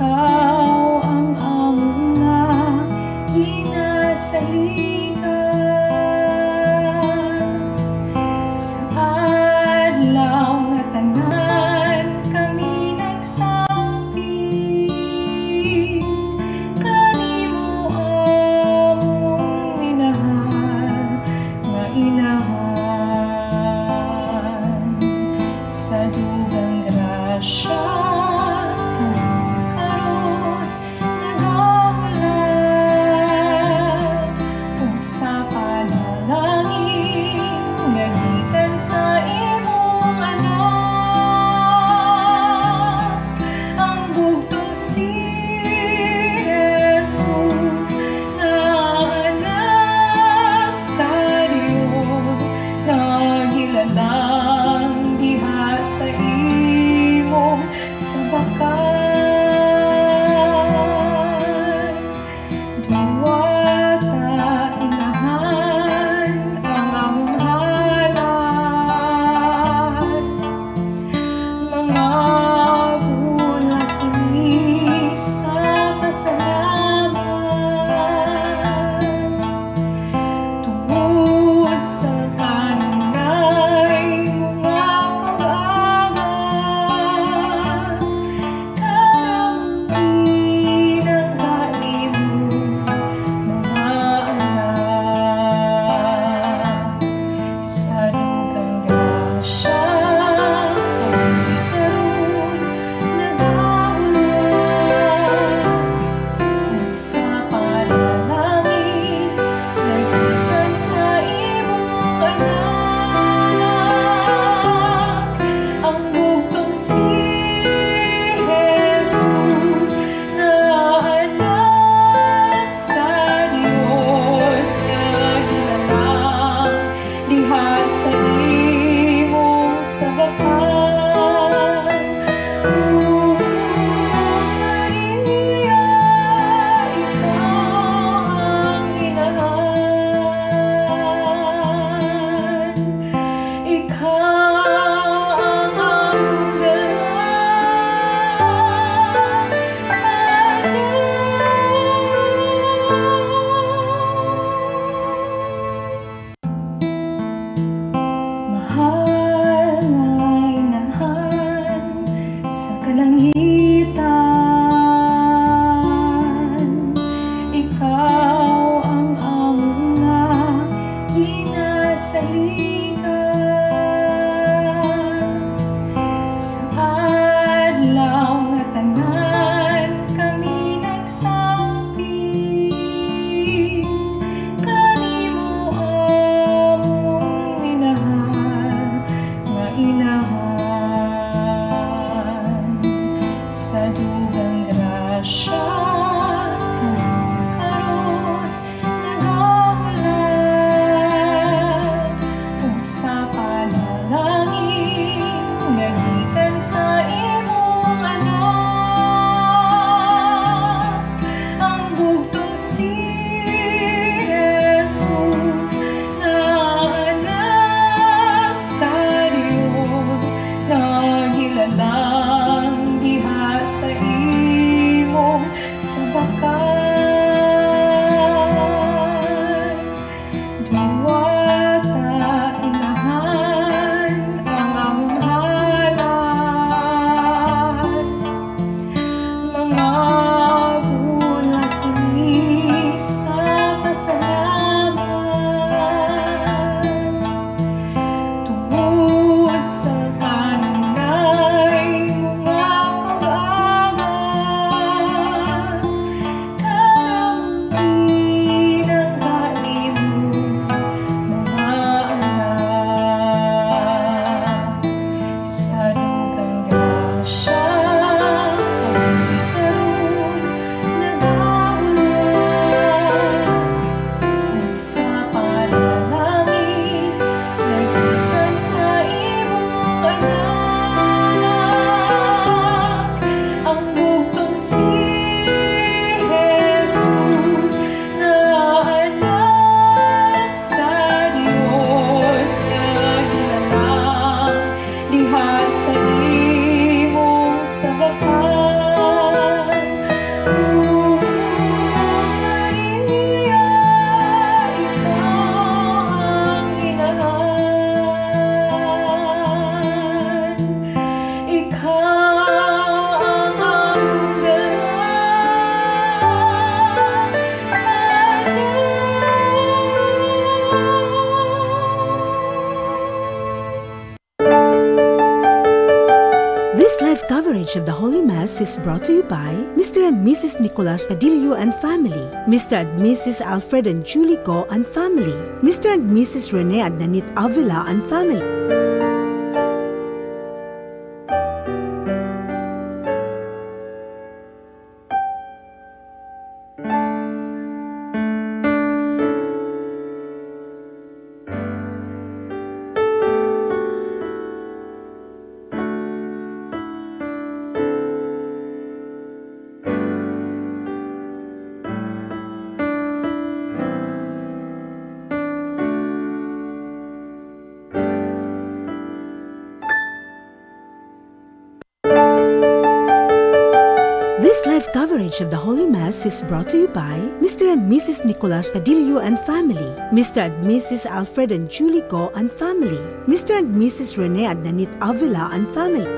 Ikaw ang among na ginasaligan. Sa adlaw nga tanan kami nagsangkit, kanimo among minahal nga inahan. Sa dugang grasya inahan. Sa coverage of the Holy Mass is brought to you by Mr. and Mrs. Nicolas Padillo and family, Mr. and Mrs. Alfred and Julie Go and family, Mr. and Mrs. Rene and Nanit Avila and family. This live coverage of the Holy Mass is brought to you by Mr. and Mrs. Nicolas Padillo and family, Mr. and Mrs. Alfred and Julie Go and family, Mr. and Mrs. Rene and Nanit Avila and family.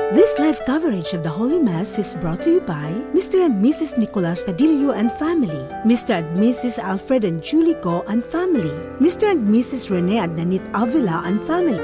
This live coverage of the Holy Mass is brought to you by Mr. and Mrs. Nicolas Padillo and family, Mr. and Mrs. Alfred and Julie Go and family, Mr. and Mrs. Rene and Nanit Avila and family.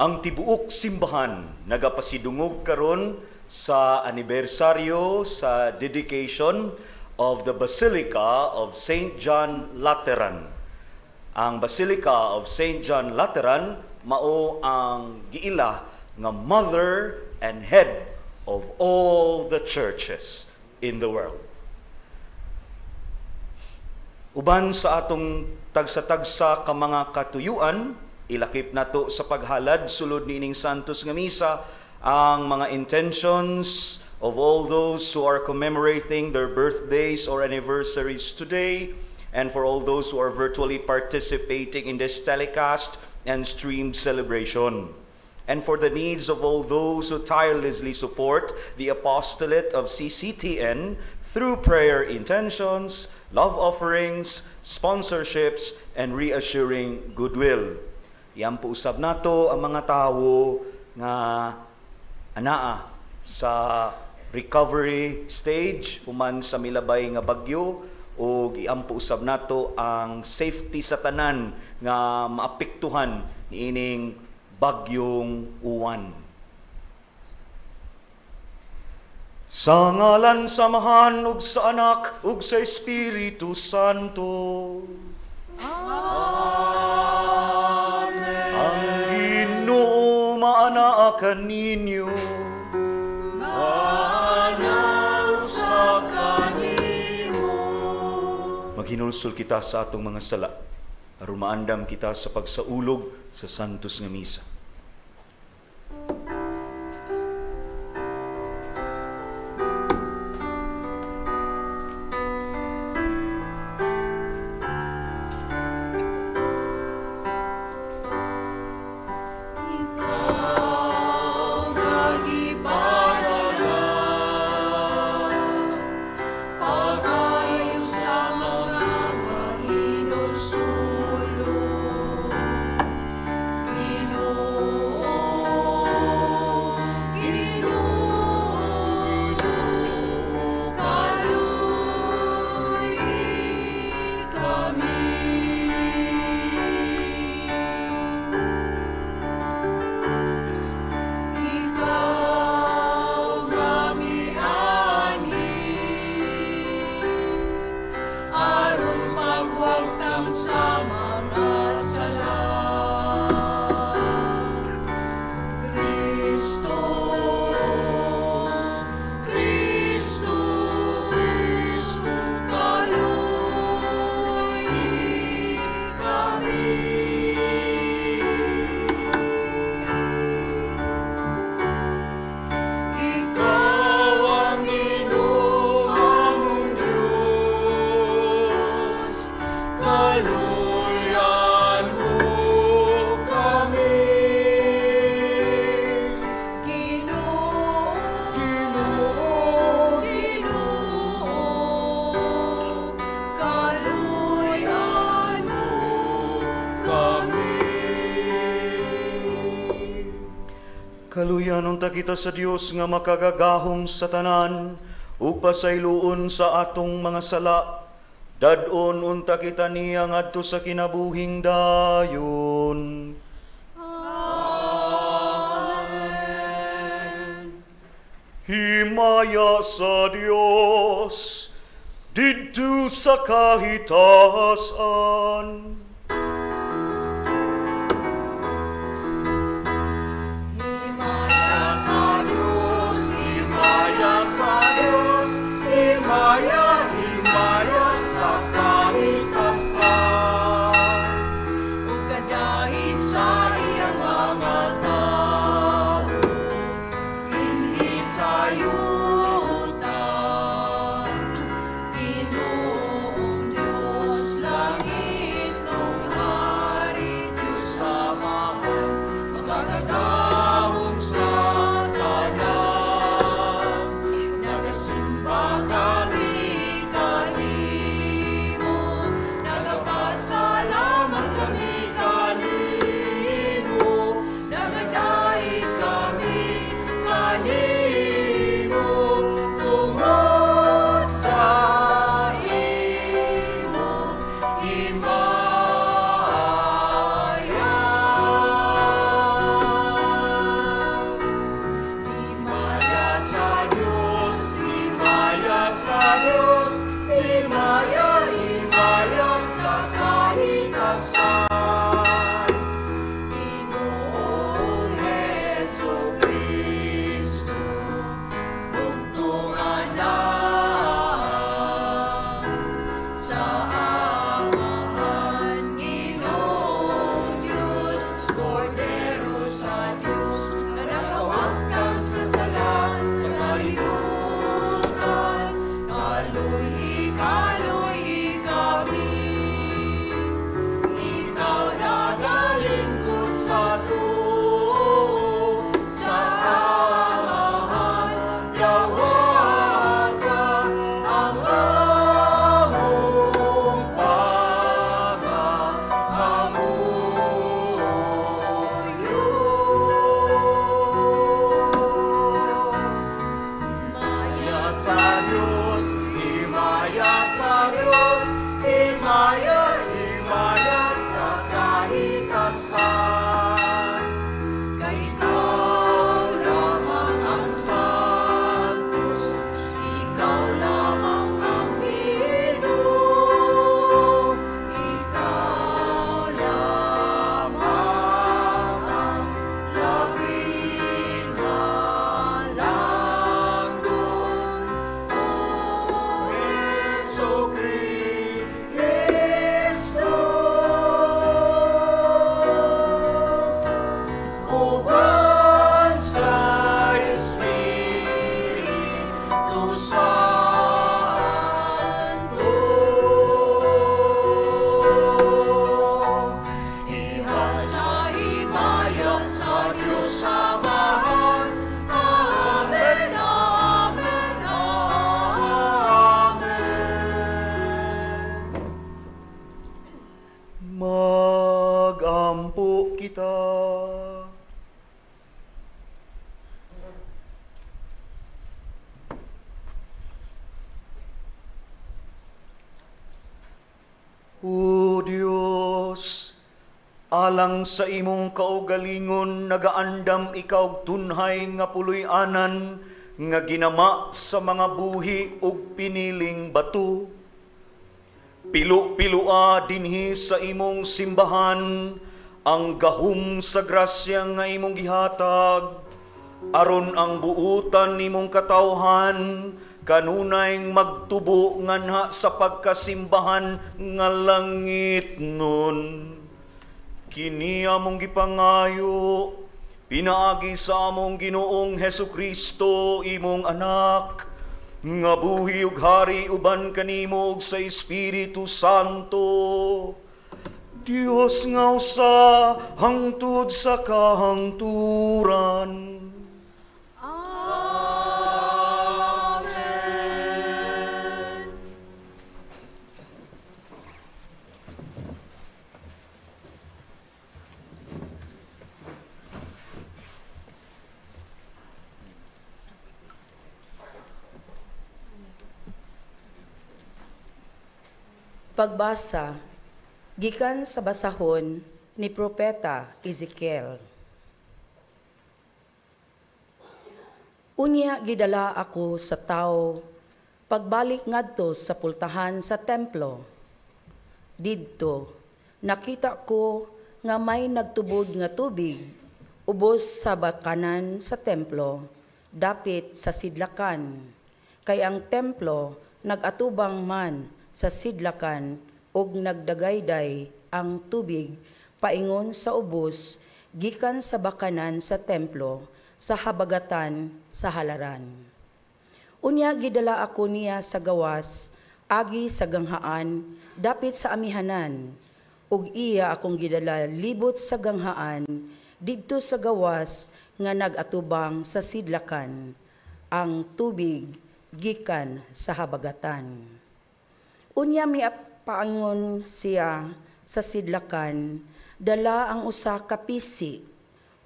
Ang tibuok simbahan nagapasidungog karon sa anibersaryo sa dedication of the Basilica of St. John Lateran. Ang Basilica of St. John Lateran mao ang giila nga mother and head of all the churches in the world. Uban sa atong tagsa-tagsa ka mga katuyuan, ilakip nato sa paghalad sulod niining Santos nga Misa ang mga intentions of all those who are commemorating their birthdays or anniversaries today, and for all those who are virtually participating in this telecast and streamed celebration, and for the needs of all those who tirelessly support the apostolate of CCTN through prayer intentions, love offerings, sponsorships, and reassuring goodwill. Iyan po usab nato ang mga tawo nga anaa sa recovery stage human sa milabay nga bagyo, o giampo usab nato ang safety sa tanan nga maapektuhan niining bagyong uwan. Sa ngalan samahan ug sa anak ug sa Espiritu Santo. Amen. Ang Ginoo maanaakan ninyo. Manaw sa kanimo. Maghinulsol kita sa atong mga sala aron maandam kita sa pagsaulog sa santos nga misa. Kaluyan unta kita sa Dios nga makagagahom sa tanan ug pasayloon sa atong mga sala. Dadon unta kita niya ngadto sa kinabuhing dayon. Amen. Himaya sa Dios didto sa kahitasan. Himaya sa kahitasan, ug kadahit sa iyang mga tao, inhi sa yuta, Ginoong Diyos langit o kita. O Dios, alang sa imong kaugalingon, nagaandam ikaw tunhay nga puloy-anan, nga ginama sa mga buhi ug piniling bato. Pilo-pilua dinhi sa imong simbahan, ang gahom sa grasya nga imong gihatag, aron ang buutan nimong katawhan, kanunay magtubo nganha sa pagkasimbahan nga langit nun. Kini among gipangayo, pinaagi sa among Ginoong Hesukristo, imong anak, nga buhi ug hari uban kanimo ug sa Espiritu Santo, Dios nga usa hangtod sa kahangturan. Pagbasa, gikan sa basahon ni Propeta Ezekiel. Unya gidala ako sa tao, pagbalik ngadto sa pultahan sa templo. Didto, nakita ko nga may nagtubod nga tubig, ubos sa bakanan sa templo, dapit sa sidlakan. Kay ang templo nagatubang man sa sidlakan ug nagdagayday ang tubig paingon sa ubos gikan sa bakanan sa templo sa habagatan sa halaran. Unya gidala ako niya sa gawas agi sa ganghaan dapit sa amihanan ug iya akong gidala libot sa ganghaan didto sa gawas nga nagatubang sa sidlakan ang tubig gikan sa habagatan. Unya mipaangon siya sa sidlakan, dala ang usa ka pisi,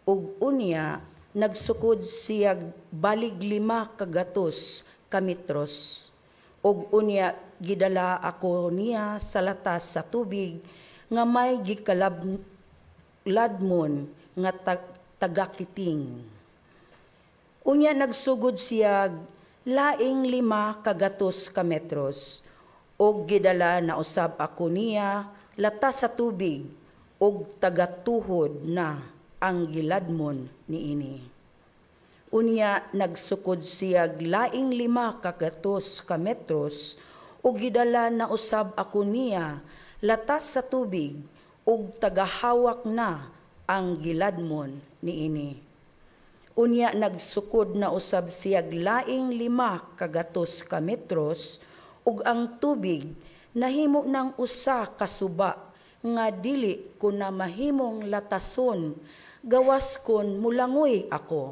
ug unya nagsukod siya balig 5 kagatos ka metros, ug unya gidala ako niya sa latas sa tubig nga may gikalabladmon nga tagakiting. Unya nagsugod siya laing 5 kagatos ka metros, og gidala na usab ako niya latas sa tubig og tagatuhod na ang giladmon niini. Unya nagsukod siya laing 5 kagatos ka metros og gidala na usab ako niya latas sa tubig og tagahawak na ang giladmon niini. Unya nagsukod na usab siya laing 5 kagatos ka metros ug ang tubig nahimo ng usa ka suba nga dili ko na mahimong latason gawas kon mulangoy ako.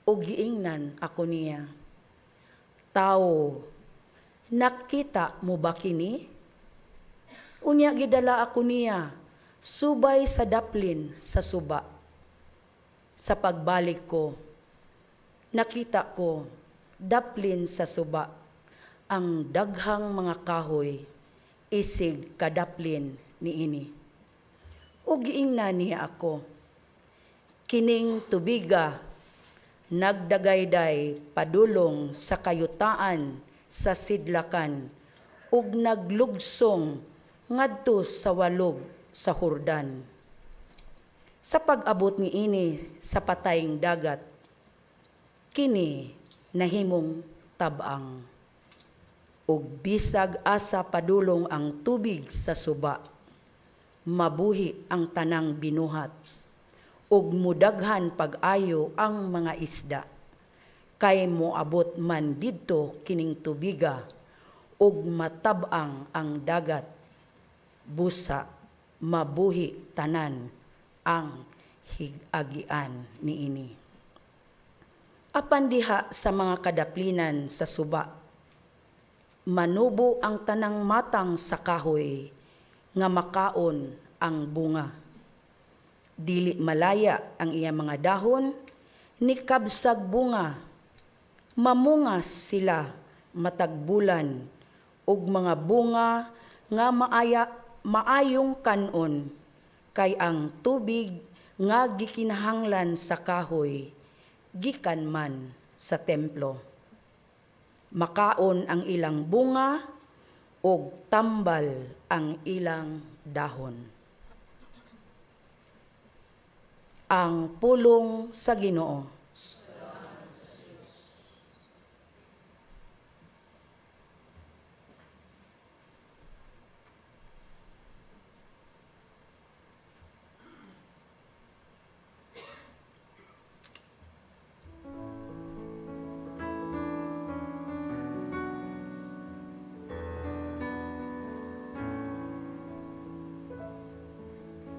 Ug giingnan ako niya, "Tao, nakita mo ba kini?" Unya gidala ako niya subay sa daplin sa suba. Sa pagbalik ko, nakita ko daplin sa suba ang daghang mga kahoy, isig kadaplin niini. O giingnan niya ako, "Kining tubiga, nagdagayday padulong sa kayutaan sa sidlakan, ug naglugsong ngadto sa walog sa Hordan. Sa pag-abot niini sa patayng dagat, kini nahimong tabang. Ug bisag asa padulong ang tubig sa suba, mabuhi ang tanang binuhat, ug mudaghan pag-ayo ang mga isda, kay moabot man didto kining tubiga, ug matabang ang dagat, busa mabuhi tanan ang hig-agian niini." Apan diha sa mga kadaplinan sa suba, manubo ang tanang matang sa kahoy, nga makaon ang bunga. Dili malaya ang iyang mga dahon, ni kabsag bunga. Mamungas sila matag bulan, ug mga bunga nga maayong kanon, kay ang tubig nga gikinahanglan sa kahoy, gikan man sa templo. Makaon ang ilang bunga, ug tambal ang ilang dahon. Ang pulong sa Ginoo.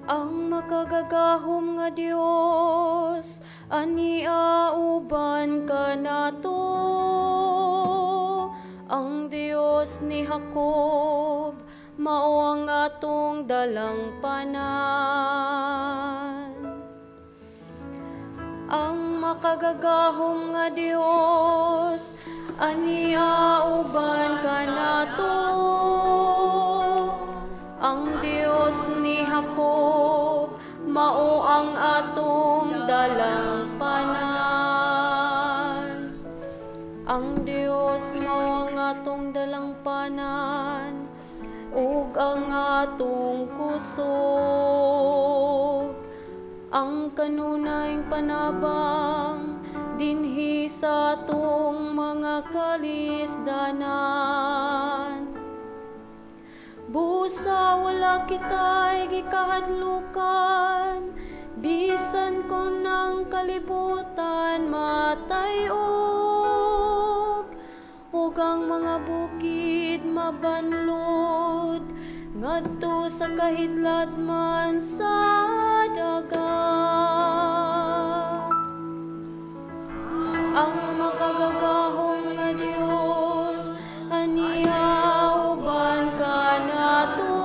Ang makagagahom nga Dios, ani auban ka nato. Ang Dios ni Jacob, mao ang atong dalang panan. Ang makagagahom nga Dios, ani auban ka nato. Ang Dios ni Jacob, mao ang atong dalang panan. Ang Dios mao ang atong dalang panan, ug ang atong kusog. Ang kanunayng panabang, dinhi sa atong mga kalisdanan. Busa wala kita'y gikahadlukan, bisan kung ng kalibutan matayog. Ug ang mga bukid mabanlod, ngadto sa kahidlat man sa dagat. Ang makagagahom nga Dios, aniauban ka nato.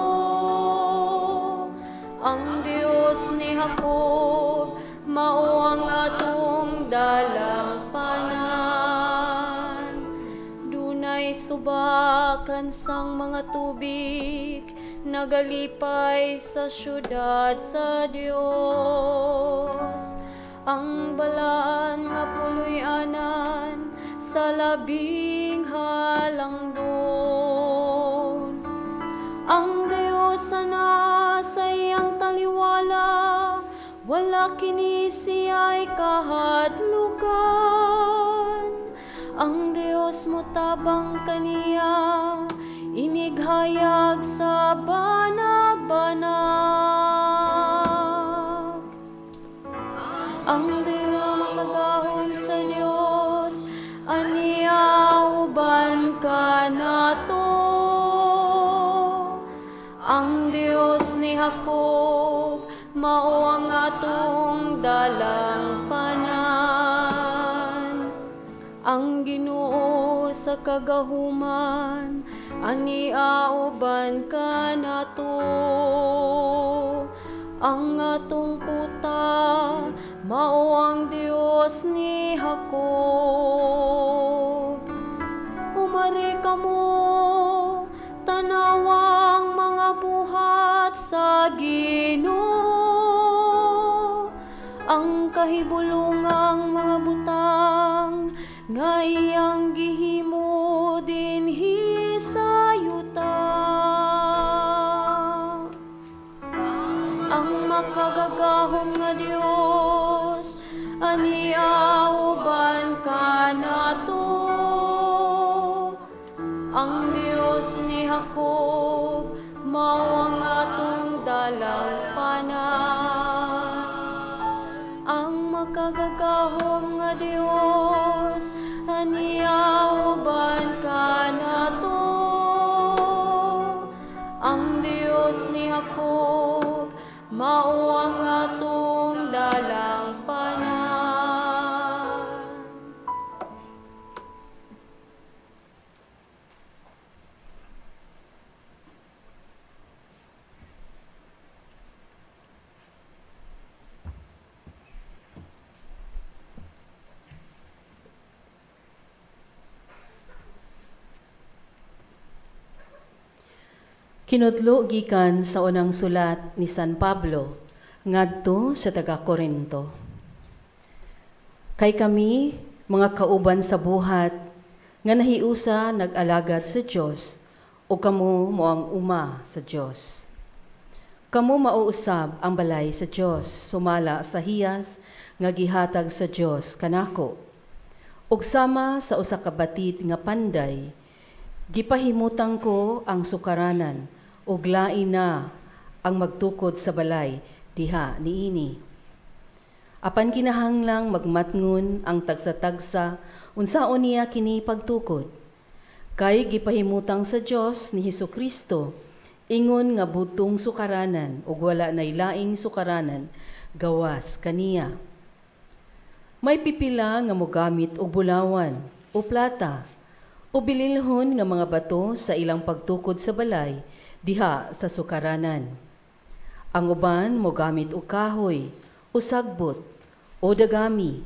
Ang Dios ni Jacob, mao ang atong dalang panan. Dunay subakan sang mga tubig, nagalipay sa syudad sa Dios. Ang balaan nga puloy-anan sa labing halangdon. Ang Dios ana sa iyang taliwala, wala kini siya'y kahadlukan. Ang Dios mo tabang kaniya, inighayag sa banag-banag. Ang Dios makagahom sa Dios, aniauban ka nato. Ang Dios ni Jacob, mao ang atong dalang panan. Ang Ginoo sa kagahuman, aniauban ka nato. Ang atong kuta, mao ang Dios ni Jacob. Umari kamo, tanawang mga buhat sa Ginoo. Ang kahibulungang mga butang, nga iyang gihimo dinhi sa yuta. Ang makagagahom nga Dios, aniauban ka nato. Ang Dios ni Jacob, mao ang atong dalang panan. Ang makagagahom nga Dios, aniauban ka nato. Ang Dios ni Jacob, mao ang atong dalang panan. Kinutlo gikan sa unang sulat ni San Pablo ngadto sa taga-Korinto. Kay kami, mga kauban sa buhat, nga nahiusa nag-alagad sa Dios o kamo mo ang uma sa Dios. Kamo mauusab ang balay sa Dios, sumala sa hiyas nga gihatag sa Dios kanako. Ug sama sa usa ka batid nga panday, gipahimutang ko ang sukaranan ug lain na ang magtukod sa balay diha niini. Apan kinahanglang magmatngon ang tagsa-tagsa unsaon niya kini pagtukod. Kay gipahimutang sa Dios ni Hesukristo ingon nga butong sukaranan ug wala nay laing sukaranan gawas kaniya. May pipila nga mogamit og bulawan o plata o bililhon nga mga bato sa ilang pagtukod sa balay diha sa sukaranan. Ang uban mogamit og kahoy o sagbot o dagami.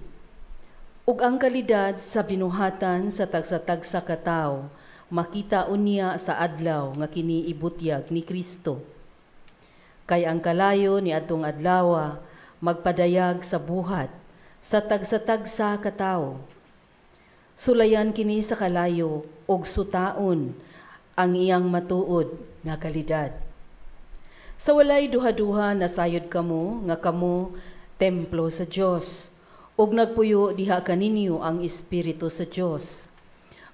Ug ang kalidad sa binuhatan sa tagsa-tagsa ka tawo makita unya sa adlaw nga kini ibutyag ni Kristo. Kay ang kalayo ni adtong adlawa magpadayag sa buhat sa tagsa-tagsa ka tawo. Sulayan kini sa kalayo og sutaon ang iyang matuod nga kalidad. Sa walay duha-duha nasayod kamo nga kamo templo sa Dios ug nagpuyo diha kaninyo ang Espiritu sa Dios.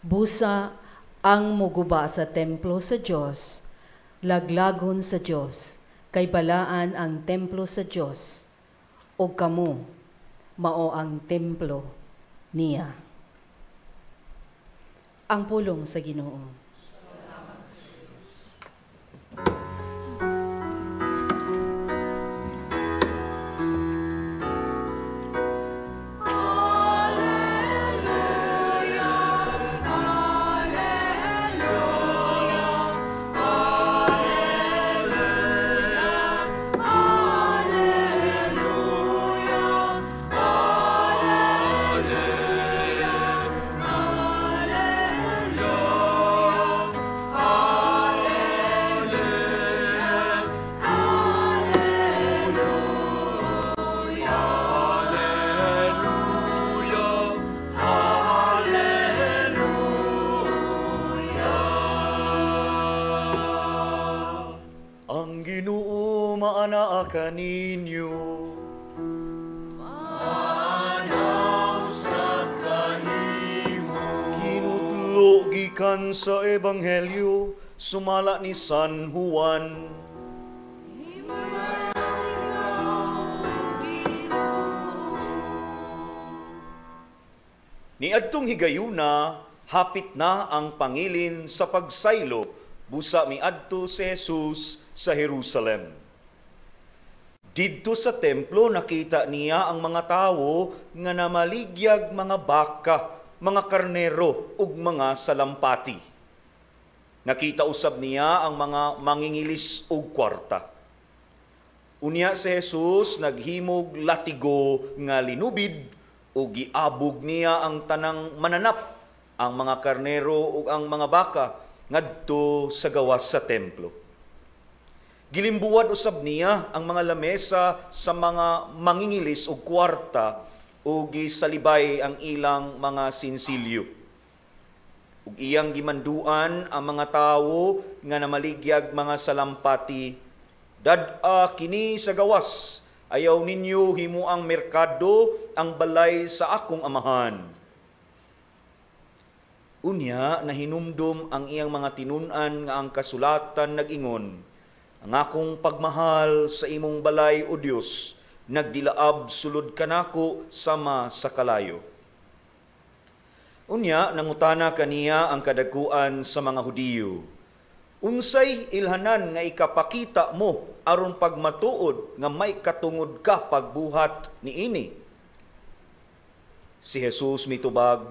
Busa ang muguba sa templo sa Dios, laglagon sa Dios, kay balaan ang templo sa Dios ug kamo mao ang templo niya. Ang pulong sa Ginoo. Kaninyo kinutlo gikan sa Ebanghelyo sumala ni San Juan. Niadtong higayuna hapit na ang pangilin sa pagsaylo busa miadto si Jesus sa Jerusalem. Didto sa templo nakita niya ang mga tawo nga namaligyag mga baka, mga karnero ug mga salampati. Nakita usab niya ang mga mangingilis ug kwarta. Unya si Jesus naghimog latigo nga linubid ug giabog niya ang tanang mananap, ang mga karnero ug ang mga baka ngadto sa gawas sa templo. Gilimbuwad usab niya ang mga lamesa sa mga mangingilis o kwarta o gisalibay ang ilang mga sinsilyo. Ug iyang gimanduan ang mga tawo nga namaligyag mga salampati, dad-a kini sa gawas, ayaw ninyo himo ang merkado, ang balay sa akong amahan. Unya nahinumdom ang iyang mga tinun-an nga ang kasulatan nag-ingon, ang akong pagmahal sa imong balay o Dios, nagdilaab sulod kanako sama sa kalayo. Unya, nangutana kaniya ang kadaguan sa mga Hudiyo. Unsay ilhanan nga ikapakita mo aron pagmatuod nga may katungod ka pagbuhat niini? Si Jesus mitubag,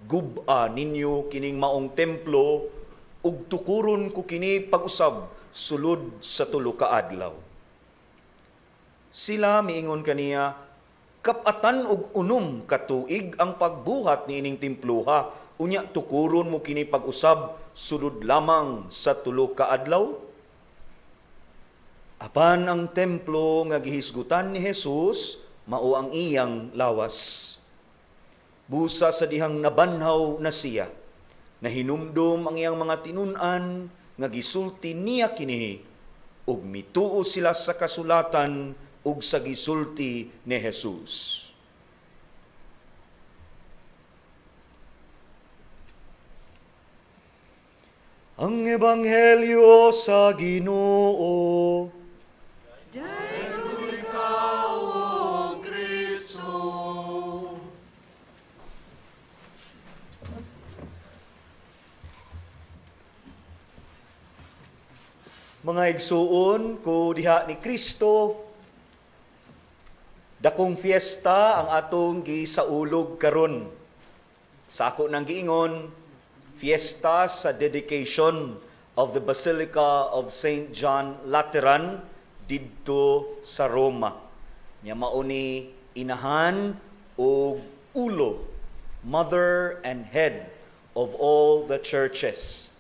gub-a ninyo kining maong templo ug tukuron ko kini pag-usab sulod sa tulo ka adlaw. Sila miingon kaniya, kapatan og unom ka tuig ang pagbuhat niining temploha, unya tukuron mo kini pag-usab sulod lamang sa tulo ka adlaw? Apan ang templo nga gihisgutan ni Jesus mao ang iyang lawas. Busa sa dihang nabanhaw na siya, nahinumdom ang iyang mga tinun-an nga gisulti niya kini ug mituo sila sa kasulatan ug sa gisulti ni Jesus. Ang ebanghelyo sa Ginoo. Mga igsuon, ko diha ni Kristo, dakong fiesta ang atong gisaulog karon. Sa ako nang giingon, fiesta sa dedication of the Basilica of St. John Lateran didto sa Roma. Nya mao ni inahan o ulo, mother and head of all the churches.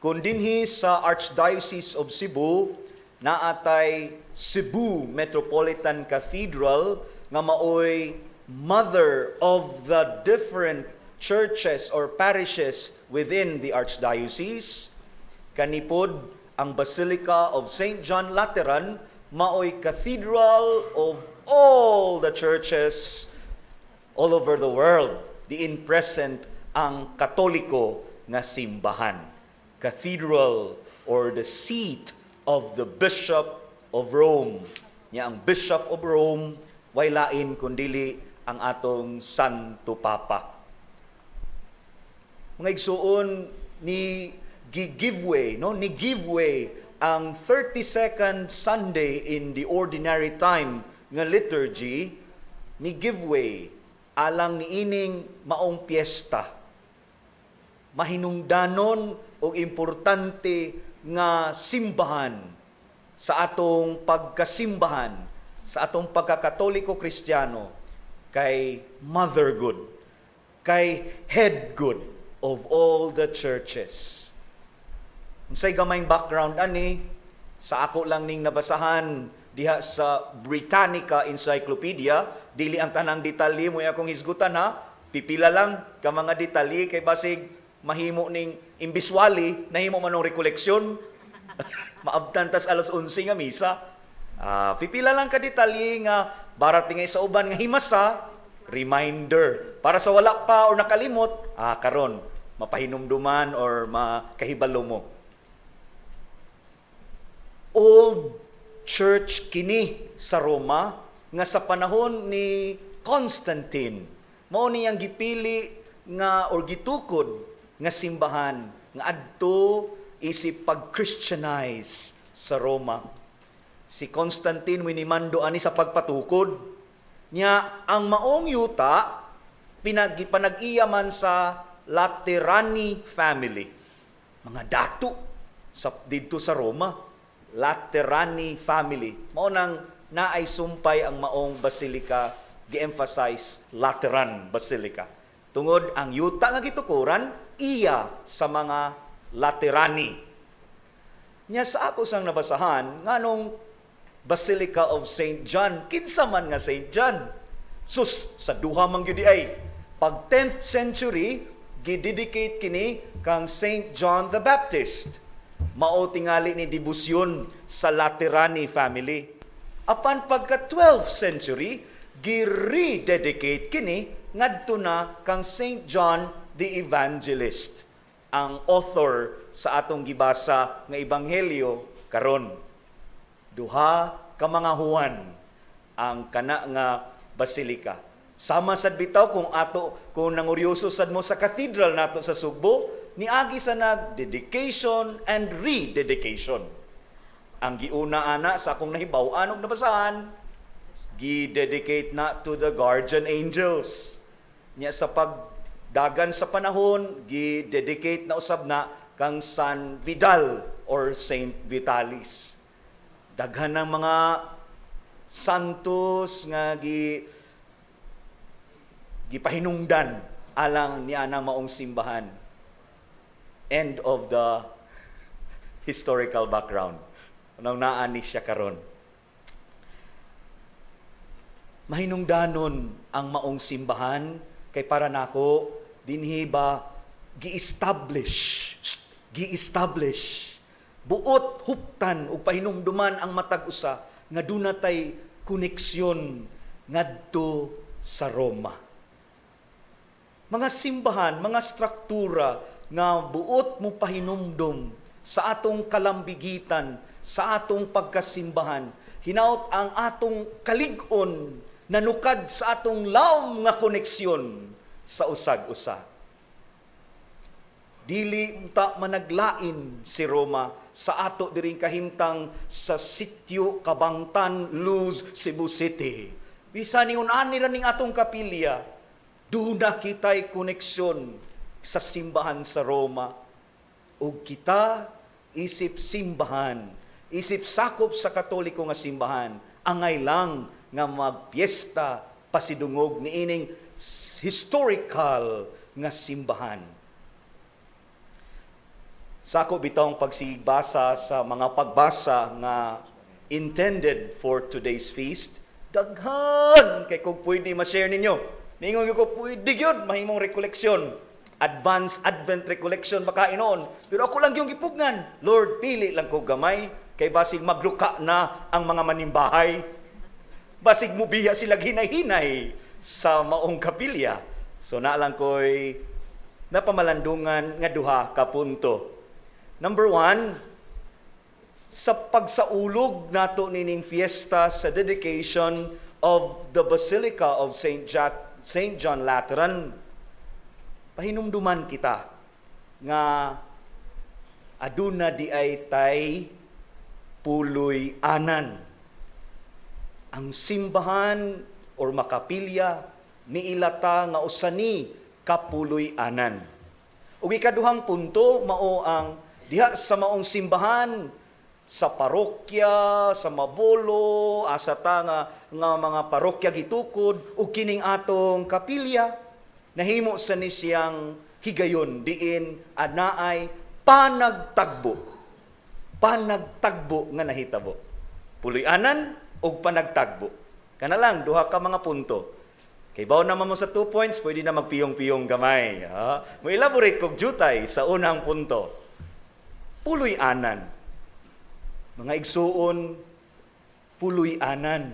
Kung dinhi sa Archdiocese of Cebu, naatay Cebu Metropolitan Cathedral nga maoy mother of the different churches or parishes within the Archdiocese. Kanipod ang Basilica of St. John Lateran maoy cathedral of all the churches all over the world. Diin present ang Katoliko nga simbahan. Cathedral or the seat of the Bishop of Rome. Nya ang Bishop of Rome way lain kundili ang atong Santo Papa. Mga igsuon ni giveaway, no? Ni giveaway ang 32nd Sunday in the ordinary time nga liturgy, ni giveaway alang ni ining maong piyesta. Mahinungdanon o importante nga simbahan sa atong pagkasimbahan, sa atong pagkakatoliko Kristiyano, kay motherhood, kay headhood of all the churches. Unsay gamayng background ani, sa ako lang ning nabasahan diha sa Britannica Encyclopedia, dili ang tanang detalye mo akong hisgutan ha, pipila lang ka mga detalye kay basig mahimo ning imbiswali, nahimo manong rekoleksyon, maabtan tas alas 11 nga misa. Pipila lang ka detalye nga barat tingay sa uban nga himasa, reminder. Para sa wala pa or nakalimot, karon mapahinumduman or makahibalo mo. Old church kini sa Roma nga sa panahon ni Constantine, mao niyang gipili nga or gitukod nga simbahan nga adto isip pag-Christianize sa Roma. Si Constantine winimando ani sa pagpatukod niya ang maong yuta panag-iyaman sa Laterani family. Mga dato sa didto sa Roma, Laterani family. Mao nang naay sumpay ang maong basilika, gi-emphasize Lateran Basilica. Tungod ang yuta nga gitukuran iya sa mga Laterani. Nya sa ako sang nabasahan nganong Basilica of St. John, kinsa man nga St. John. Sus, sa duha man gyud ay pag 10th century gidedicate kini kang St. John the Baptist. Mao tingali ni debusyon sa Laterani family. Apan pagka 12th century gi-rededicate kini ngadto na kang St. John the Evangelist, ang author sa atong gibasa nga ebanghelyo karon. Duha ka mga Juan ang kana nga basilika. Sama sad bitaw kung nanguryoso sad mo sa cathedral nato sa Sugbo, niagi sa dedication and rededication. Ang giuna ana sa akong nahibaw-an og nabasahan, gi-dedicate na to the guardian angels. Nya sa pagdagan sa panahon, gi-dedicate na usab na kang San Vidal or Saint Vitalis. Daghan ng mga santos nga gipahinungdan alang niya ng maong simbahan. End of the historical background. Anong naan ni siya karon. Mahinungdanon ang maong simbahan kay para nako dinhi ba gi-establish buot huptan ug pahinumduman ang matag usa nga dunay koneksyon ngadto sa Roma. Mga simbahan, mga struktura nga buot mo pahinumdum sa atong kalambigitan, sa atong pagkasimbahan, hinaut ang atong kalig-on nanukad sa atong lawom nga koneksyon sa usag-usa. Dili unta managlain si Roma sa ato diring kahimtang sa sitio Kabangtan, Luz, Cebu City. Bisan ni unan nila ning atong kapilya, duna kita'y koneksyon sa simbahan sa Roma. O kita isip simbahan, isip sakop sa Katoliko nga simbahan, angay lang nga magpiesta pasidungog niining historical nga simbahan. Sako bitong pagsigbasa sa mga pagbasa nga intended for today's feast, daghan kay kung pwede ma-share ninyo. Ningon ko pwede gyud mahimong recollection, advanced Advent recollection baka inoon. Pero ako lang yung gipugnan, Lord, pili lang ko gamay kay basig magluka na ang mga manimbahay. Basig mubiya sila hinay-hinay sa maong kapilya. So na lang ko'y napamalandungan nga duha ka punto. Number 1, sa pagsaulog nato nining fiesta sa dedication of the Basilica of St. John Lateran, pahinumduman kita nga aduna di ay tay puloy anan. Ang simbahan or makapilya miilata nga usani kapuloy anan. Ug ikaduhang punto mao ang diha sa maong simbahan, sa parokya, sa Mabolo, asa ta nga mga parokya gitukod, ug kining atong kapilya, nahimo sa ni siyang higayon, diin anaay panagtagbo. Panagtagbo nga nahitabo. Puloy-anan ug panagtagbo. Kana lang, duha ka mga punto. Kay bawo naman mo sa 2 points, pwede na magpiyong-piyong gamay. Mo elaborate kog jutay sa unang punto. Puloy-anan. Mga igsuon, puloy-anan.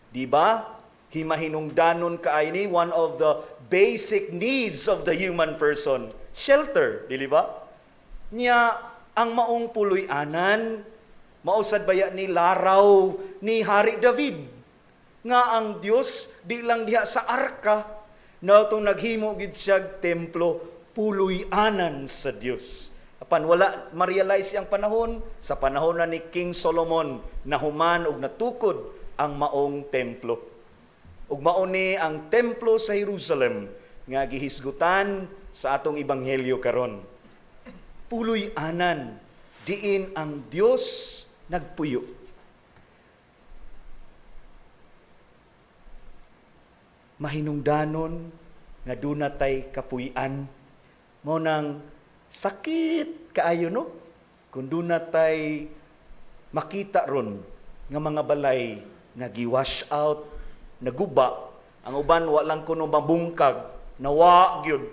Di ba? Himahinungdanon kaay ni one of the basic needs of the human person, shelter, dili ba? Nya ang maong puloy-anan, mausad baya ni laraw ni Hari David nga ang Dios di lang diha sa arka na itong naghimo gid siya templo, puloy-anan sa Dios. Apan wala ma-realize ang panahon, sa panahon na ni King Solomon nahuman og natukod ang maong templo. Ug mao ni ang templo sa Jerusalem nga gihisgutan sa atong ebanghelyo karon. Puloy-anan diin ang Dios nagpuyo. Mahinungdanon nga dunay kapuy-an mo nang sakit kaayo no kun dunay makita ron nga mga balay nga gi-wash out, naguba, ang uban walang kuno mabungkag, nawa gyud.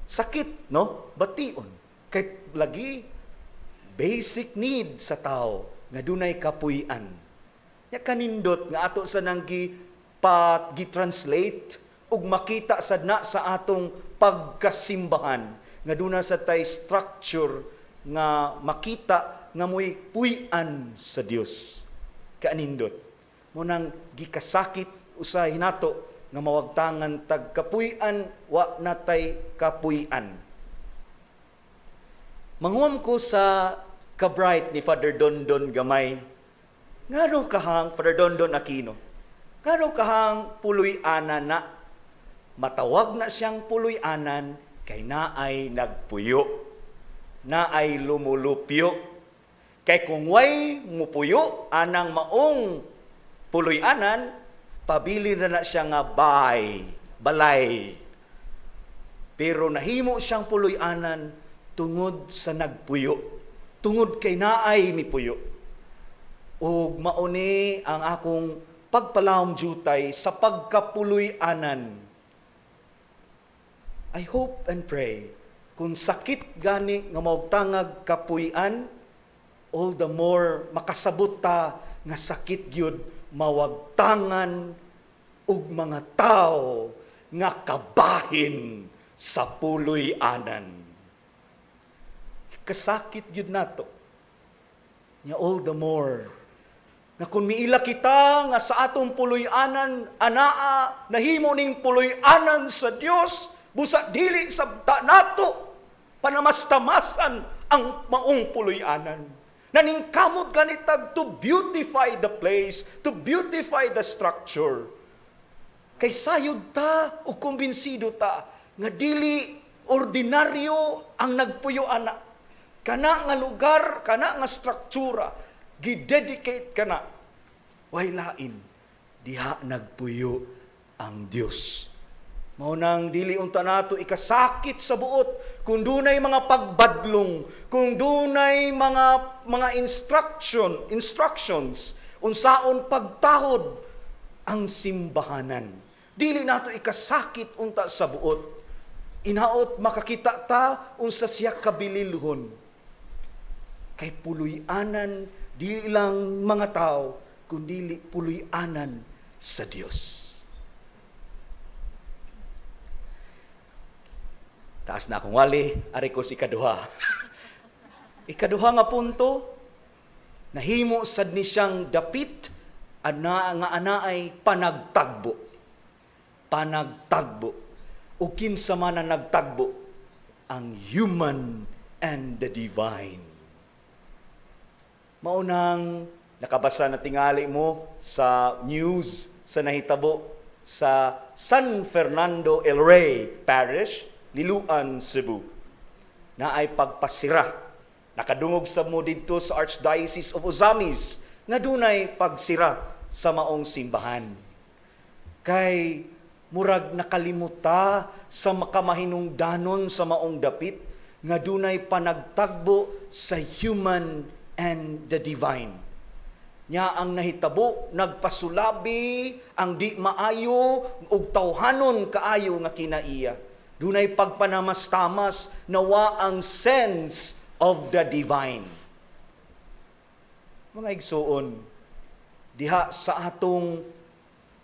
Sakit no, bation kay lagi basic need sa tao nga dunay kapuy-an. Nya kanindot nga ato sa nang gi-translate ug makita sad na sa atong pagkasimbahan nga duna sa tay structure nga makita nga mo'y puy-an sa Dios. Kaanindot mo nang gikasakit usay nato nga mawagtangan tag kapuy-an wa natay kapuy-an. Manguam ko sa ka-bright ni Father Dondon Gamay. Ngano kahang Father Dondon Aquino? Ngano kahang puloy-anan na matawag na siyang puloy-anan kay naay nagpuyo, naay lumulupyo. Kay kung way mupuyo, anang maong puloy-anan, pabili na siya nga balay. Pero nahimo siyang puloy-anan tungod sa nagpuyo. Tungod kay naay mipuyo. ug mauni ang akong pagpalawom jutay sa pagkapuloy-anan. I hope and pray kung sakit gani nga maugtangag kapuy-an, all the more makasabot ta nga sakit gyud mawagtangan ug mga tao nga kabahin sa puloy-anan. Kasakit gyud nato. Nya all the more na kung miila kita nga sa atong puloy-anan, anaa nahimo ning puloy-anan sa Dios, busa dili sabta nato panamastamasan ang maong puloy-anan. Naningkamot ganitag to beautify the place, to beautify the structure. Kay sayod ta o kumbinsido ta nga dili ordinaryo ang nagpuyo ana. Kana nga lugar, kana nga struktura, gidedicate kana. Way lain, diha nagpuyo ang Dios. Mao nang dili unta nato ikasakit sa buot kung dunay mga pagbadlong, kung dunay mga instructions unsaon pagtahod ang simbahanan. Dili nato ikasakit unta sa buot. Inaot makakita ta unsa siya kabililhon. Kay puloy-anan dili lang mga tao kundi puloy-anan sa Dios. Taas na akong wali, ari ko si ikaduha. Ikaduha nga punto, nahimo sad ni siyang dapit nga anaay panagtagbo. Panagtagbo. O kinsa man ang nagtagbo, ang human and the divine. Maunang nakabasa na tingali mo sa news sa nahitabo sa San Fernando El Rey Parish, Liloan, Cebu, na ay pagpasira. Nakadungog sa mo dito sa Archdiocese of Ozamis nga dunay pagsira sa maong simbahan. Kay murag nakalimuta sa makamahinungdanon sa maong dapit nga dunay panagtagbo sa human and the divine. Nya ang nahitabo, nagpasulabi ang di maayo ug tawhanon kaayo nga kinaiya. Dunay pagpanamastamas nawa ang sense of the divine. Mga igsoon, diha sa atong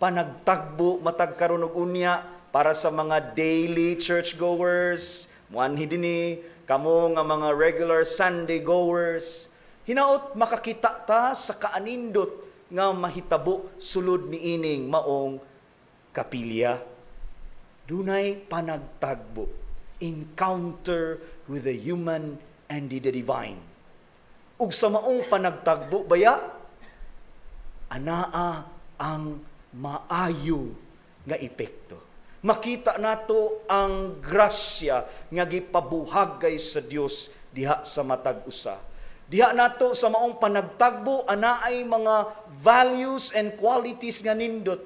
panagtagbo matag karon og unya para sa mga daily churchgoers, muanhi dinhi kamo nga mga regular Sunday goers. Hinaot makakita ta sa kaanindot nga mahitabo sulod ni ining maong kapilya. Dunay panagtagbo, encounter with the human and the divine. Ug sa maong panagtagbo baya, anaa ang maayo nga epekto. Makita nato ang grasya nga gipabuhagay sa Dios diha sa matag usa. Diha nato sa maong panagtagbo anaay mga values and qualities nga nindot.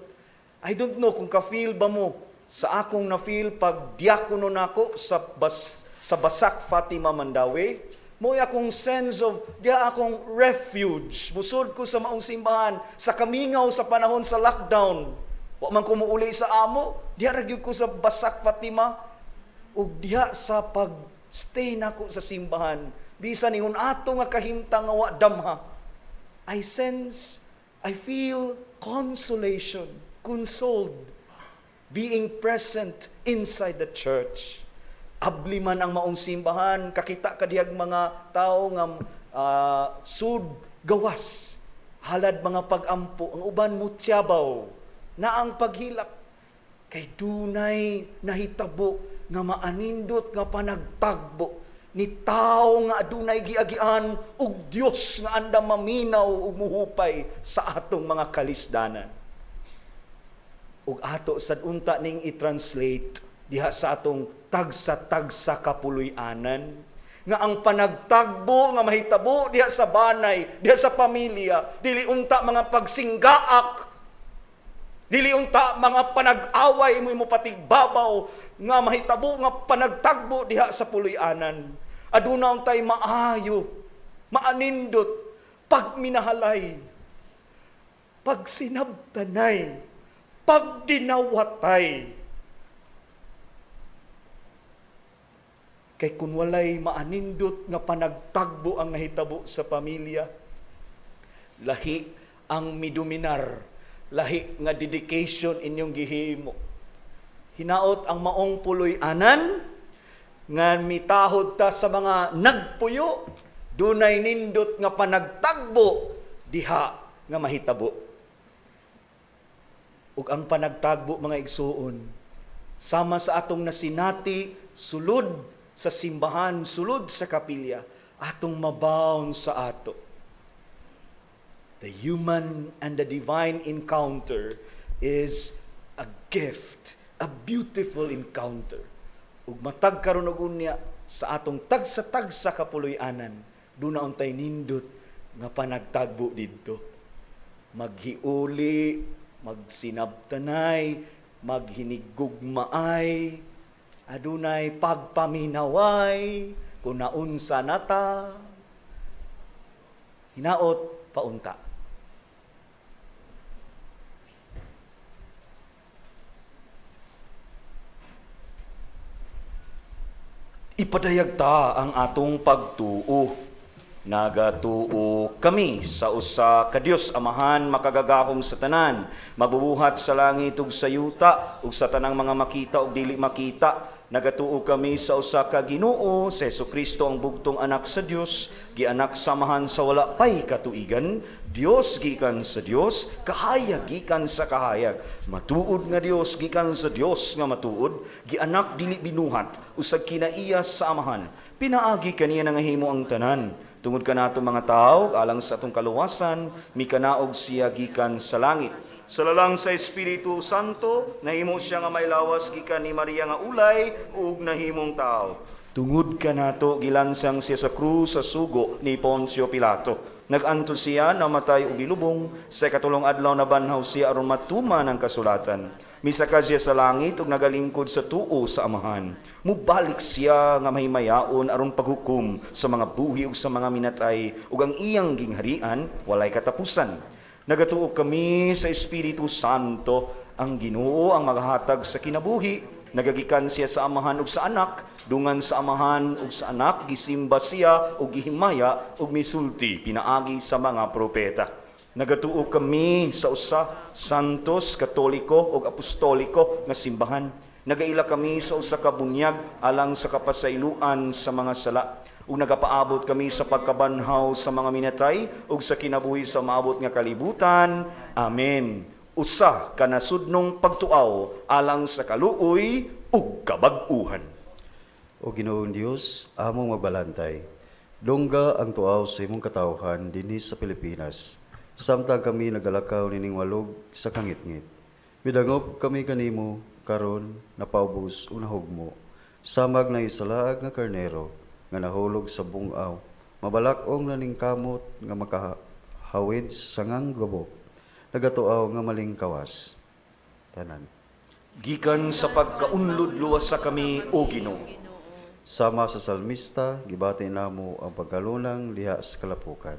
I don't know kung ka-feel ba mo sa akong na-feel pag diakono nako sa Basak Fatima Mandawi. Mo akong sense of diha akong refuge. Musod ko sa maong simbahan sa kamingaw sa panahon sa lockdown. Wa man ko muuli sa amo, diha ra gyud ko sa Basak Fatima ug diha sa pag-stay nako sa simbahan. Bisan ingon ato nga kahimtang nga wa damha, I feel consolation, consoled, being present inside the church. Abli man ang maong simbahan, kakita kadiyag mga tao nga sud gawas, halad mga pag-ampo, ang uban mutyabaw, na ang paghilak, kay dunay nahitabo nga maanindot nga panagtagbo, ni tao nga adunay giagian ug Dios nga anda maminaw ug muhupay sa atong mga kalisdanan. Ug ato sad unta ning i-translate diha sa atong tagsa-tagsa kapuloy-anan nga ang panagtagbo nga mahitabo diha sa banay, diha sa pamilya, dili unta mga pagsinggaak, dili unta mga panag-away mo patigbabaw nga mahitabo nga panagtagbo diha sa puloy-anan. Aduna untay maayo, maanindot, pagminahalay, pagsinabtanay, pagdinawatay. Kay kung walay maanindot nga panagtagbo ang nahitabo sa pamilya, lahi ang midominar, lahi nga dedication inyong gihimo. Hinaot ang maong puloy-anan, nga mitahod ta sa mga nagpuyo, dunay nindot nga panagtagbo, diha nga mahitabo. Ug ang panagtagbo, mga igsuon, sama sa atong nasinati, sulod sa simbahan, sulod sa kapilya, atong mabaon sa ato. The human and the divine encounter is a gift, a beautiful encounter. Ug matag karon og unya sa atong tagsa-tagsa kapuloy-anan, duna untay nindot nga panagtagbo didto. Maghiuli, magsinabtanay, maghinigugmaay, adunay pagpaminaway, kung naunsa nata, hinaot paunta. Ipadayag ta ang atong pagtuo. Nagatuo kami sa usa ka Dios Amahan makagagahom sa tanan, mabubuhat sa langit ug sa yuta ug sa tanang mga makita ug dili makita. Nagatuo kami sa usa ka Ginoo, sa Jesucristo ang bugtong anak sa Dios, gianak samahan sa wala pay katuigan, Dios gikan sa Dios, kahayag gikan sa kahayag, matuod nga Dios gikan sa Dios nga matuod, gianak dili binuhat usag kinaiya sa amahan. Pinaagi kaniya nga himo ang tanan. Tungod kanato mga tao, alang sa atong kaluwasan, mikanaog siya gikan sa langit. Sa lalang sa Espiritu Santo, nahimo siya nga may lawas gikan ni Maria nga ulay, ug nahimong tao. Tungod kanato, gilansang siya sa krus sa sugo ni Poncio Pilato. Nag-anto siya, namatay ug gilubong, sa katulong adlaw na banhaw siya aron matuman ang kasulatan. Misaka siya sa langit ug nagalingkod sa tuo sa amahan. Mubalik siya nga mahimayaon aron paghukom sa mga buhi ug sa mga minatay ug ang iyang gingharian walay katapusan. Nagatuo kami sa Espiritu Santo, ang Ginoo ang maghatag sa kinabuhi. Nagagikan siya sa amahan ug sa anak, dungan sa amahan ug sa anak gisimba siya ug gihimaya ug misulti pinaagi sa mga propeta. Nagatuo kami sa usa santos, katoliko ug apostoliko nga simbahan. Nagaila kami sa usa ka bunyag alang sa kapasayloan sa mga sala. Ug nagapaabot kami sa pagkabanhaw sa mga minatay ug sa kinabuhi sa maabot nga kalibutan. Amen. Usa ka nasudnong pagtuaw alang sa kaluoy ug kabag-uhan. O Ginoong Dios, among magbalantay, dongga ang tuaw sa imong katawhan dinhi sa Pilipinas. Samtang kami nagalakaw nining walog sa kangitngit. Midangop kami kanimo karon napaubos unahugmo. Samag na isalaag nga karnero nga nahulog sa bungaw, mabalak-ong naning kamot nga makahawid sa ngang gubok, nagatuaw nga maling kawas. Tanan. Gikan sa pagkaunlod luwas sa kami, O Ginoo. Sama sa salmista, gibati namo ang pagkalunang liha sa kalapukan.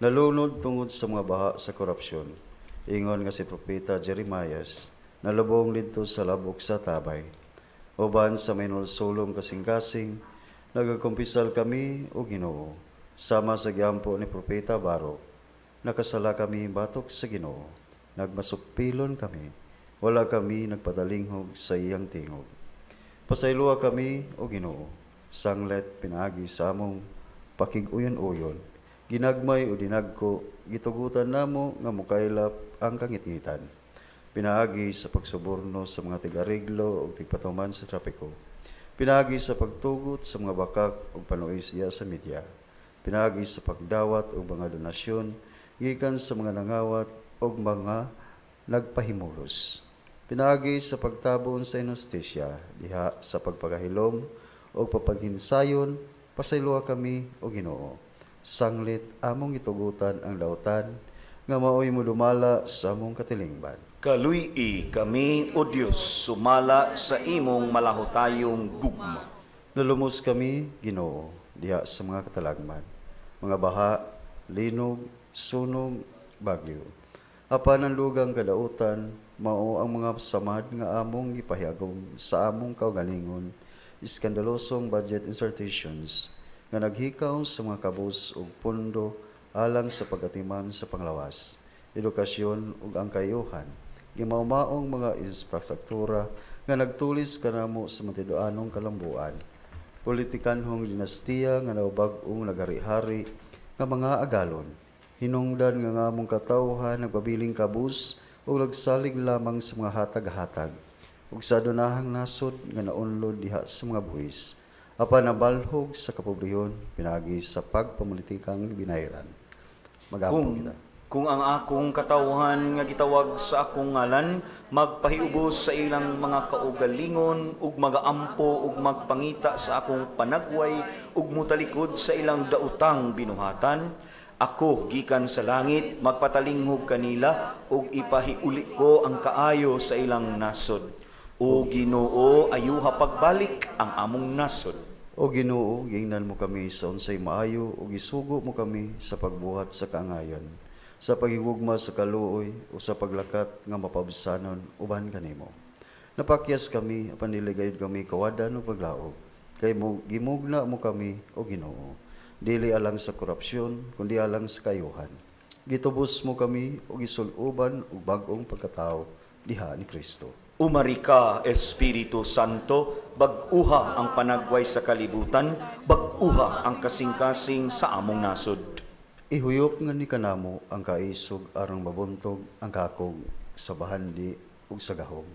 Nalunod tungod sa mga baha sa korupsyon. Ingon nga si Propeta Jeremias, nalubong dito sa labok sa tabay. Uban sa minulsulong kasing-kasing, nagakumpisal kami, O Ginoo, sama sa giampo ni Propeta Barok. Nakasala kami batok sa Ginoo, nagmasukpilon kami, wala kami nagpadalinghog sa iyang tingog. Pasayloa kami, O Ginoo, sanglet pinaagi sa among pakig-uyon-uyon, ginagmay o dinagko, gitugutan namo nga mukailap ang kangitngitan. Pinaagi sa pagsuborno sa mga tigariglo o tigpatuman sa trapiko. Pinagi sa pagtugot sa mga bakak o panuis iya sa media. Pinagi sa pagdawat o mga donasyon, gikan sa mga nangawat o mga nagpahimulos. Pinagi sa pagtabon sa inostisya, diha sa pagpagahilom o papaghinsayon, pasayloa kami o Ginoo. Sanglit among itugutan ang lautan, nga maoy mo lumala sa among katilingban. Kaluy-i kami, O Diyos, sumala sa imong malahutayong gugma. Nalumos kami, Ginoo, diha sa mga katalagman, mga baha, linog, sunog, bagyo. Apan ang lugang kadautan, mao ang mga samad nga among ipahiyagom sa among kaugalingon, iskandalosong budget insertions nga naghikaw sa mga kabus ug pondo alang sa pagatiman sa panglawas, edukasyon ug ang kayuhan, gimaumaong mga infrastruktura nga nagtulis kanamo sa matiduanong kalambuan, politikanhong dinastiya nga naubag-ong nagari-hari nga mga agalon, hinungdan nga ngamong katawhan nagpabiling kabus ug nagsalig lamang sa mga hatag-hatag ug sa adunahang nasod nga naunlod diha sa mga buhis, apan nabalhog sa kapobrehon pinagi sa pagpamulitikang binayran. Mag-ampong kita. Kung ang akong katawhan nga gitawag sa akong ngalan, magpahiubos sa ilang mga kaugalingon, ug magaampo ug magpangita sa akong panagway, ug mutalikod sa ilang dautang binuhatan, ako gikan sa langit, magpatalinghog kanila, ug ipahiuli ko ang kaayo sa ilang nasod. O Ginoo, ayuha pagbalik ang among nasod. O Ginoo, gingnan mo kami sa unsay maayo ug isugo mo kami sa pagbuhat sa kaangayon, sa paghigugma sa kaluoy o sa paglakat nga mapabsanon uban kanimo. Napakyas kami apan niligayod kami kawadan o paglaog. Kay mo gimugna mo kami o Ginoo. Dili alang sa korupsyon kundi alang sa kayuhan. Gitubos mo kami o gisuluban og bag-ong pagkatao diha ni Kristo. Umari ka, Espiritu Santo, bag-uha ang panagway sa kalibutan, bag-uha ang kasing-kasing sa among nasod. Ihuyop nga ni kanamo ang kaisog arang mabuntog ang kakog sa bahandi ug sa gahom.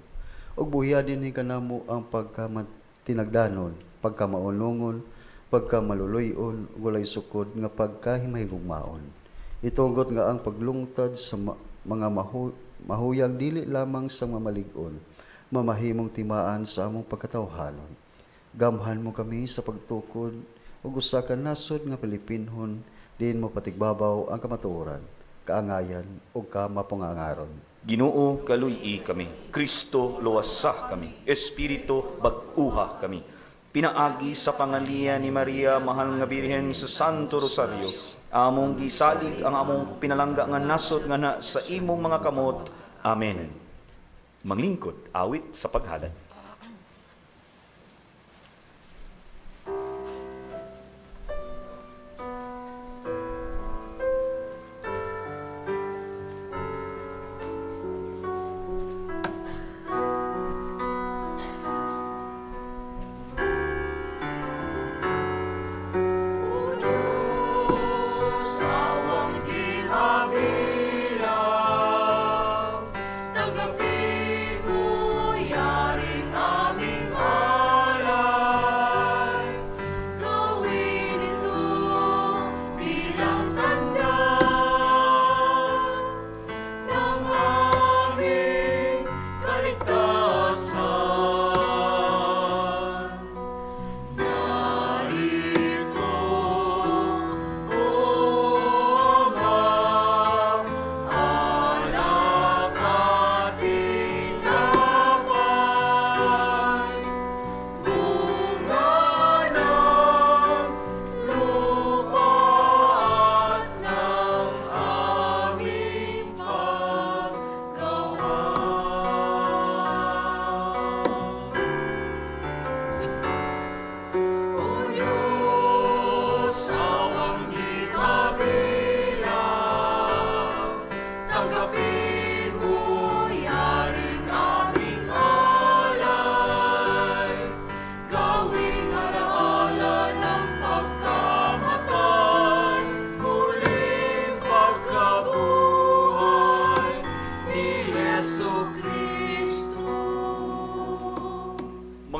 Ug buhiya din ni kanamo ang pagkatinagdanon, pagkamaunungon, pagkamaluluyon, walay sukod nga pagkahimahigugmaon. Itugot nga ang paglungtad sa mga mahuyang dili lamang sa mga malig-on, mamahimong timaan sa among pagkatawhanon. Gamhan mo kami sa pagtukod ug usa ka nasod nga Pilipinhon, din mo patigbabaw ang kamatuoran, kaangayan o kamapungangaron. Ginoo, kaluy-i kami. Kristo, luwasa kami. Espiritu, bag-uha kami. Pinaagi sa pangalian ni Maria, mahal nga Birhen sa Santo Rosario, among gisalig ang among pinalangga nga nasod nga na sa imong mga kamot. Amen. Manglingkod, awit sa paghalad.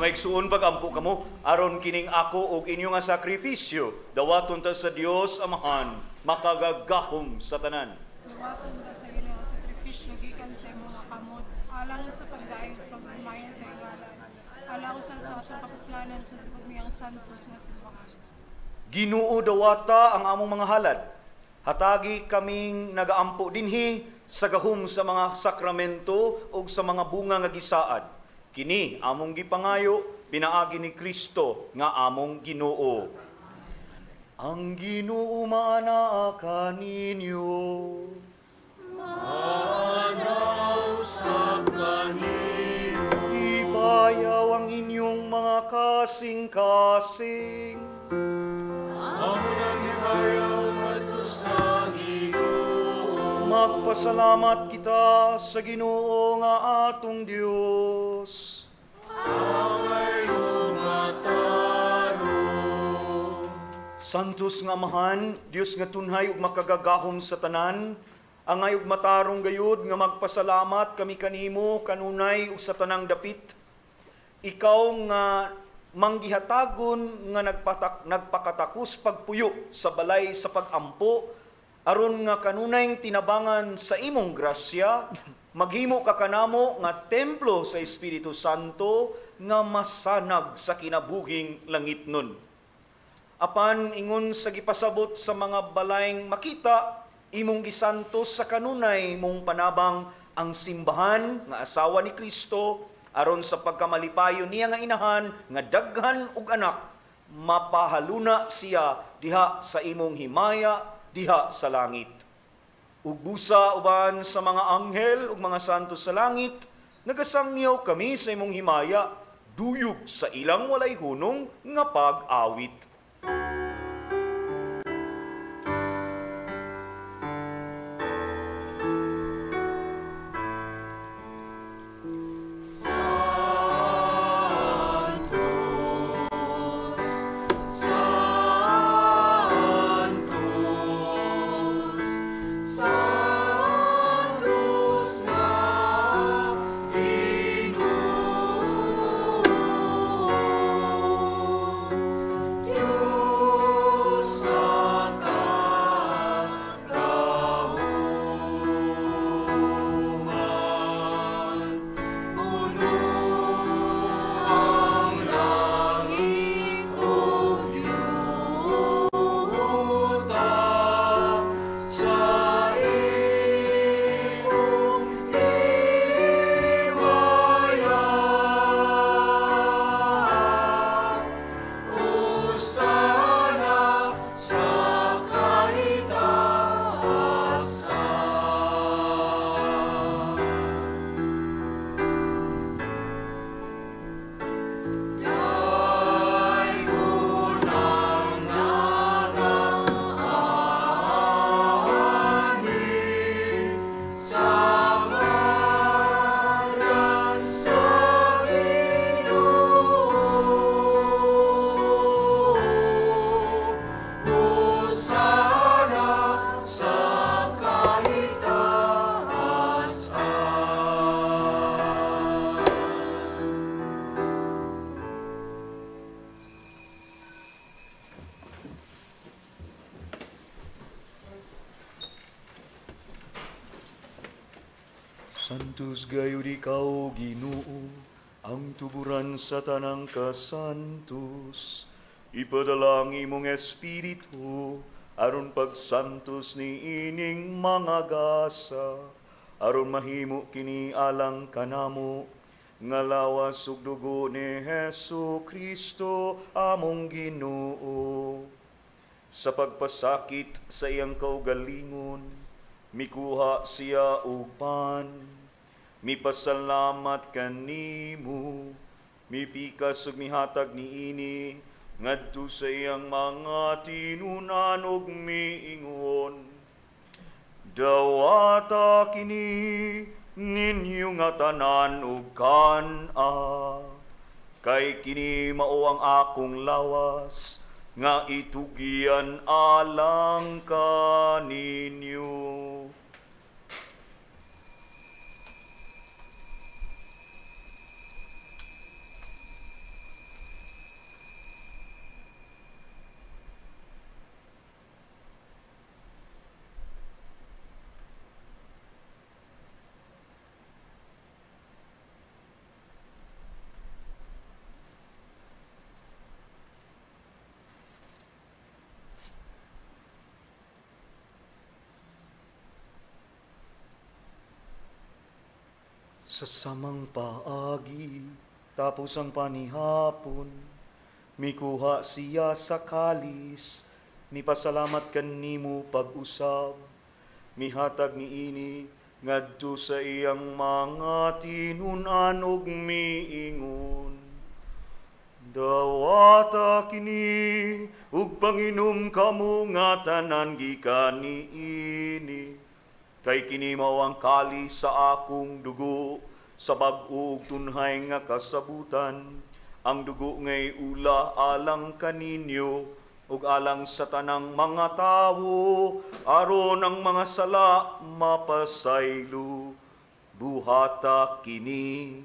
Igsuon pagampo kamo aron kining ako ug inyo nga sakripisyo dawaton ta sa Dios Amahan makagagahom sa tanan. Dawaton ta sa inyong sakripisyo gikan sa imong mga kamot alang sa pagdaig paghumayan sa ngalan. Alang sa atong kapuslanan sa pagmiyang santos nga simbahan. Ginoo dawata ang among mga halad. Hatagi kaming nagaampo dinhi sa gahom sa mga sakramento ug sa mga bunga nga gisaad. Kini among gipangayo pinaagi ni Kristo nga among Ginoo. Ang Ginoo maanaa kaninyo. kasing-kasing. Amo nang himayaw ngadto sa Ginoo. Magpasalamat kita sa Ginoo nga atong Dios. Amay matarong. Santos nga Amahan, Dios nga tunhay ug makagagahom sa tanan, angay ug matarong gayud nga magpasalamat kami kanimo kanunay ug sa tanang dapit. Ikaw nga manggihatagon nga nagpakatakos pagpuyo sa balay sa pagampo, aron nga kanunay tinabangan sa imong grasya, maghimo ka kanamo nga templo sa Espiritu Santo nga masanag sa kinabuhing langitnon. Apan ingon sa gipasabot sa mga balayng makita, imong gisantos sa kanunay mong panabang ang simbahan nga asawa ni Kristo, aron sa pagkamalipayon niya nga inahan nga daghan ug anak, mapahaluna siya diha sa imong himaya diha sa langit. Ug busa uban sa mga anghel ug mga santos sa langit, nagasangyaw kami sa imong himaya, duyog sa ilang walay hunong nga pag-awit. Santos gayud ikaw, Ginoo, ang tuburan sa tanang kasantos. Ipadala ang imong Espiritu, aron pagsantos ni ining mga gasa, aron mahimo kini alang kanamo, nga lawas ug dugo ni Hesu Kristo among Ginoo. Sa pagpasakit sa iyang kaugalingon, mikuha siya upan, mipasalamat kanimo, mipikas ug mihatag niini ngadto sa iyang mga tinunan ug miingon. Dawata kini ninyo nga tanan ug kan-a, kay kini mao ang akong lawas nga itugyan alang kaninyo. Sa samang paagi, tapos ang panihapon, mikuha siya sa kalis, mipasalamat kanimo pag-usab, mihatag niini ngadto sa iyang mga tinunan ug miingon. Dawata kini, ug panginom kamo nga tanan gikan niini. Kay kini mao ang kali sa akong dugo, sa bag-o ug tunhay nga kasabutan. Ang dugo ngay ula alang kaninyo, ug alang sa tanang mga tawo, aron ang mga sala mapasaylo. Buhata kini,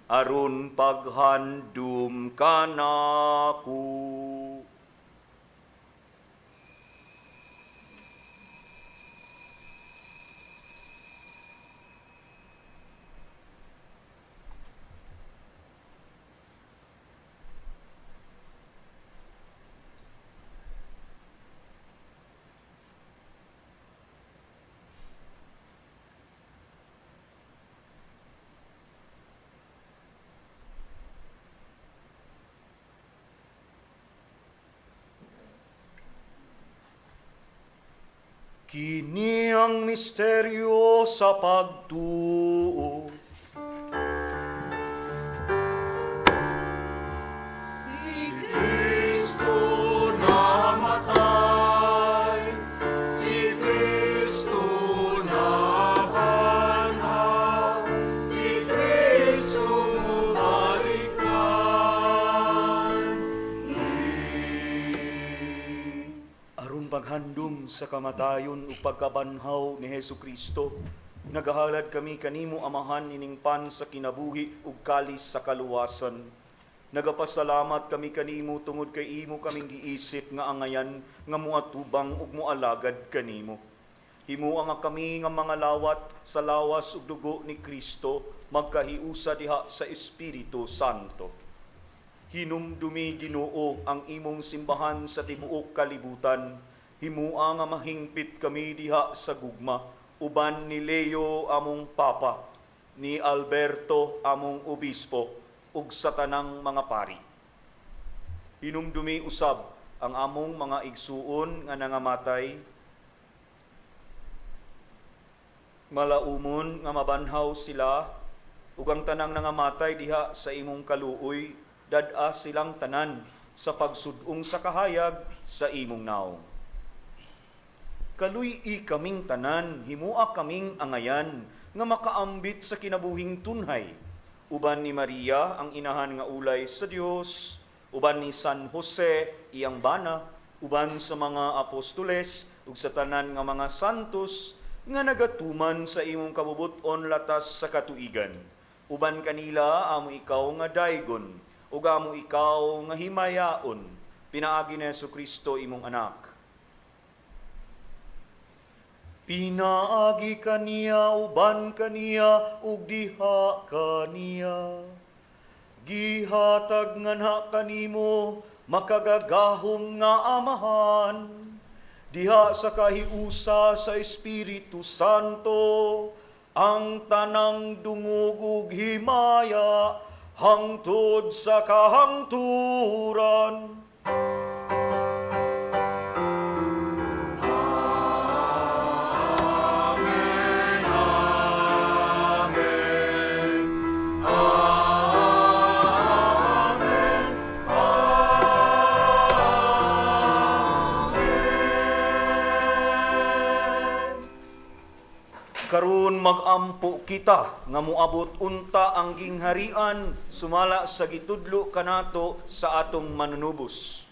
aron paghandom kanako. Kini ang misteryo sa pagtuo. Si Kristo namatay, si Kristo nabanhaw, si Kristo mubalikan. Aron paghandom sa kamatayon o pagkabanhaw ni Hesukristo, nagahalad kami kanimo amahan ining pan sa kinabuhi ug kalis sa kaluwasan. Nagapasalamat kami kanimo tungod kay imo kaming giisip nga angayan nga muatubang ug mualagad kanimo. Himuha nga kami nga mga lawat sa lawas ug dugo ni Kristo magkahiusa diha sa Espiritu Santo. Hinumdumi Ginoo ang imong simbahan sa tibuok kalibutan. Himua nga mahingpit kami diha sa gugma, uban ni Leo among Papa, ni Alberto among Obispo, ug sa tanang mga pari. Hinumdumi usab ang among mga igsuon nga nangamatay, malaumon nga mabanhaw sila, ug ang tanang nangamatay diha sa imong kaluoy, dad-a silang tanan sa pagsudong sa kahayag sa imong naong. Kaluy-i kaming tanan, himua kaming angayan, nga makaambit sa kinabuhing tunhay. Uban ni Maria, ang inahan nga ulay sa Dios, uban ni San Jose, iyang bana, uban sa mga apostoles, ug sa tanan nga mga santos, nga nagatuman sa imong kabubuton latas sa katuigan. Uban kanila, amo ikaw nga daygon, ug amo ikaw nga himayaon, pinaagi ni Jesucristo imong anak. Pinaagi kaniya, uban kaniya, ug diha kaniya. Gihatag nga na kanimo, makagagahom nga amahan. Diha sa kahiusa sa Espiritu Santo, ang tanang dungog ug himaya, hangtod sa kahangturan. Karon magampo kita nga moabot unta ang gingharian sumala sa gitudlo kanato sa atong manunubos.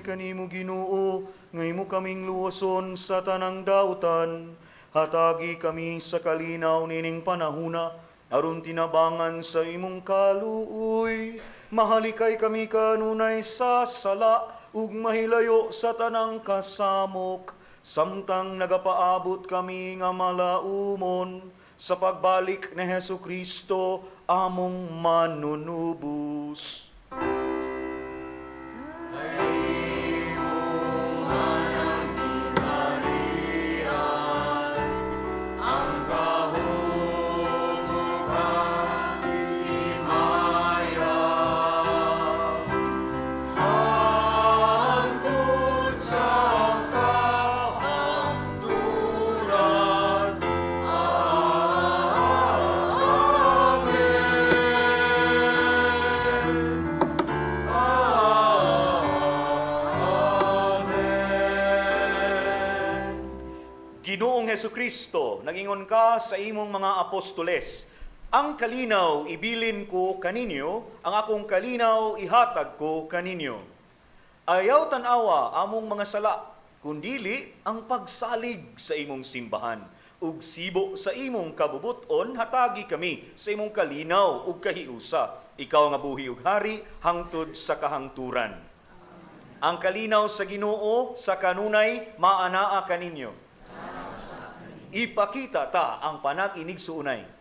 kanimo Ginoo, ngay mo kaming luwason sa tanang dautan. Hatagi kami sa kalinaw nining panahuna, aron tinabangan sa imong kaluoy. Mahalikay kami kanunay sa sala, ug mahilayo sa tanang kasamok. Samtang nagapaabot kami nga malaumon, sa pagbalik ni Hesu Kristo, among manunubos. Ginoong Hesu Kristo, nagingon ka sa imong mga apostoles, ang kalinaw ibilin ko kaninyo, ang akong kalinaw ihatag ko kaninyo. Ayaw tanawa among mga sala, kundili ang pagsalig sa imong simbahan. Ug sibo sa imong kabubuton, hatagi kami sa imong kalinaw ug kahiusa. Ikaw nga buhi ug hari, hangtod sa kahangturan. Ang kalinaw sa Ginoo sa kanunay maanaa kaninyo. Ipakita ta ang panakinig suunay.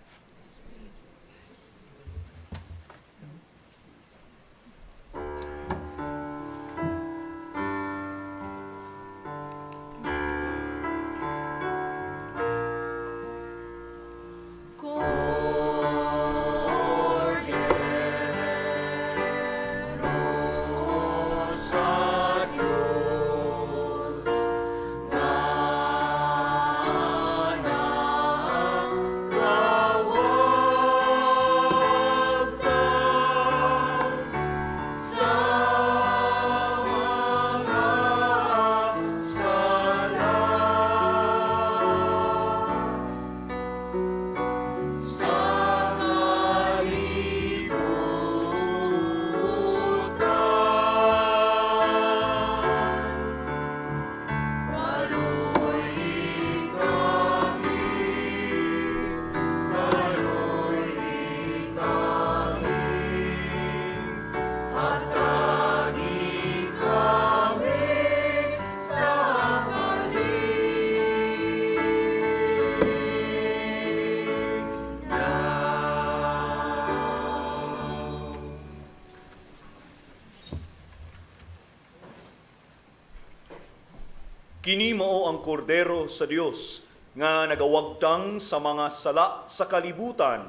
Kini mao ang kordero sa Dios nga nagawagtang sa mga sala sa kalibutan.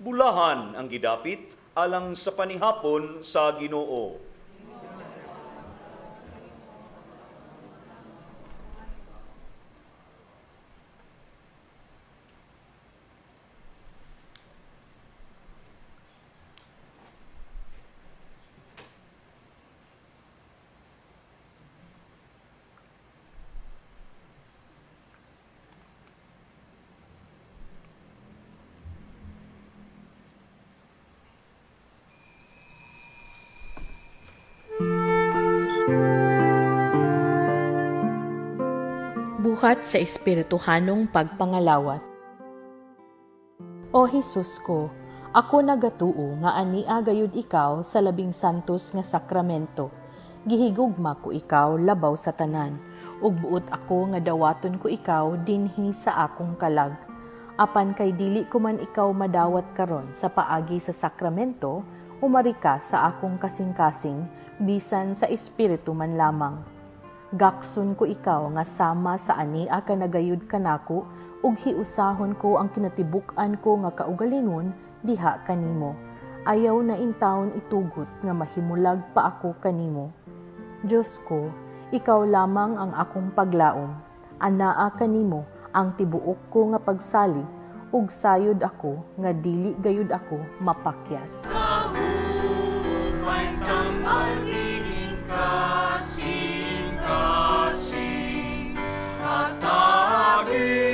Bulahan ang gidapit alang sa panihapon sa Ginoo. Buhat sa espirituhanong pagpangalawat. O Hesus ko, ako nagatuo nga ania gayud ikaw sa labing santos nga sakramento. Gihigugma ko ikaw labaw sa tanan, ug buot ako nga dawaton ko ikaw dinhi sa akong kalag. Apan kay dili ko man ikaw madawat karon sa paagi sa sakramento, umari ka sa akong kasing-kasing, bisan sa espiritu man lamang. Gakson ko ikaw nga sama sa ania ka nagayud kanako, ug hiusahon ko ang kinatibuk-an ko nga kaugalingon diha kanimo. Ayaw na intawon itugot nga mahimulag pa ako kanimo. Diyos ko, ikaw lamang ang akong paglaom. Anaa kanimo ang tibuok ko nga pagsalig, ug sayod ako nga dili gayud ako mapakyas. Kahumay kang magiging kasing hatagin.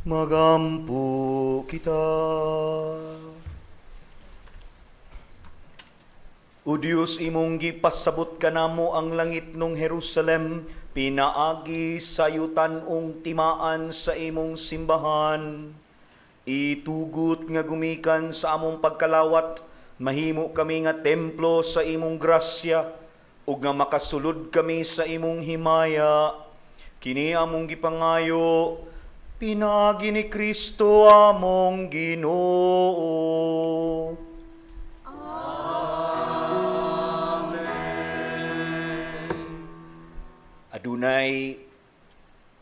Magampo kita. O Diyos, imong gipasabot ka namo ang langit nung Jerusalem, pinaagi sa yutan-ong timaan sa imong simbahan. Itugot nga gumikan sa among pagkalawat, mahimo kami nga templo sa imong grasya, ug nga makasulod kami sa imong himaya. Kini among gipangayo, pinaagi ni Kristo among Ginoo. Adunay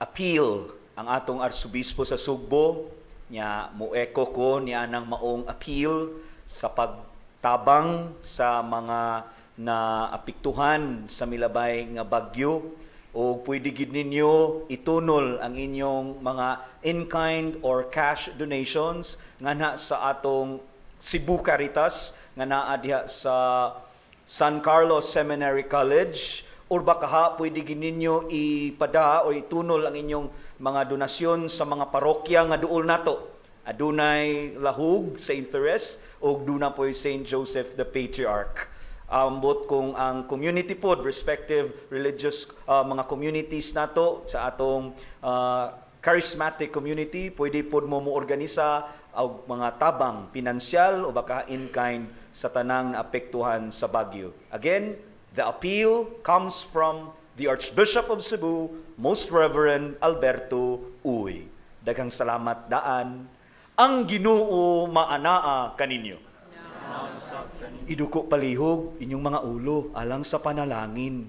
appeal ang atong Arsobispo sa Sugbo, nya moeko ko niya nang maong appeal sa pagtabang sa mga naapektuhan sa milabay nga bagyo, o pwede gid ninyo itunol ang inyong mga in-kind or cash donations nga na sa atong Cebu Caritas nga naa diha sa San Carlos Seminary College, or baka pwede gid ninyo ipada o itunol ang inyong mga donasyon sa mga parokya nga duol nato. Adunay Lahug, St. Therese, o duna po St. Joseph the Patriarch. Ambot kung ang community po, respective religious mga communities nato sa atong charismatic community, pwede po mo organisa og mga tabang pinansyal o baka in-kind sa tanang naapektuhan sa bagyo. Again, the appeal comes from the Archbishop of Cebu, Most Reverend Alberto Uy. Daghang salamat daan. Ang Ginoo maanaa kaninyo. Iduko palihog inyong mga ulo alang sa panalangin.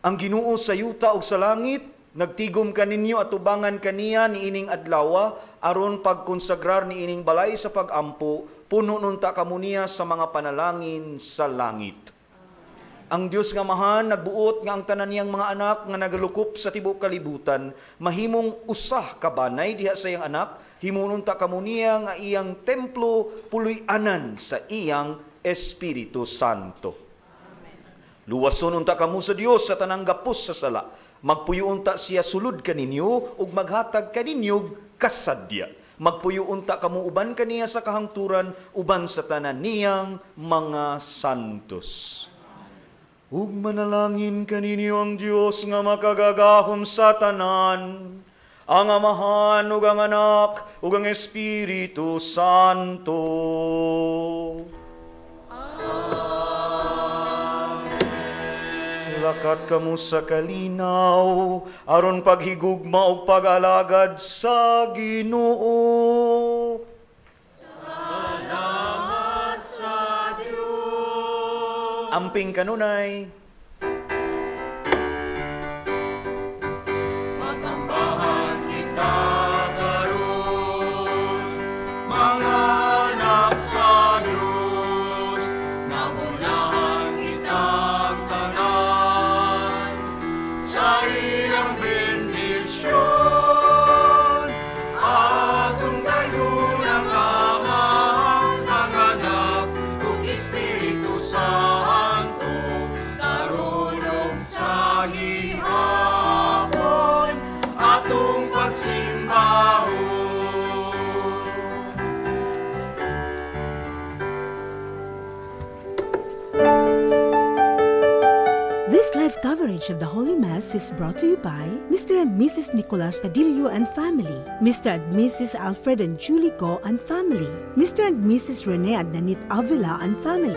Ang Ginoo sa yuta ug sa langit nagtigom kaninyo at tubangan kaniya niining adlaw aron pagkonsagrar niining balay sa pagampo, puno nunta kamuniya sa mga panalangin sa langit. Ang Dios nga mahan nagbuot nga ang tanan niyang mga anak nga nagalukop sa tibuok kalibutan mahimong usah ka banay diha sa iyang anak, himunon ta kamuniya nga iyang templo puloy-anan sa iyang Espiritu Santo. Luwason unta kamo sa Dios sa tanang gapos sa sala. Magpuyo unta siya sulod kaninyo ug maghatag kaninyog kasadya. Magpuyo unta kamo uban kaniya sa kahangturan uban sa tanan niyang mga santos. Ug manalangin kaninyo ang Dios nga makagagahom sa tanan, ang Amahan ug ang Anak ug ang Espiritu Santo. Amen. Lakat kamo sa kalinaw aron paghigugma ug pag-alagad sa Ginoo. Salamat sa Dios. Amping kanunay. Matambahan kita karon, mga anak sa Diyos. Namunahan kitang tanan sa iyang bendisyon. Atong dayon ang Ama, ang Anak, ug Espiritu Santo. This live coverage of the Holy Mass is brought to you by Mr. and Mrs. Nicolas Padillo and family, Mr. and Mrs. Alfred and Julie Go and family, Mr. and Mrs. Rene and Nanit Avila and family.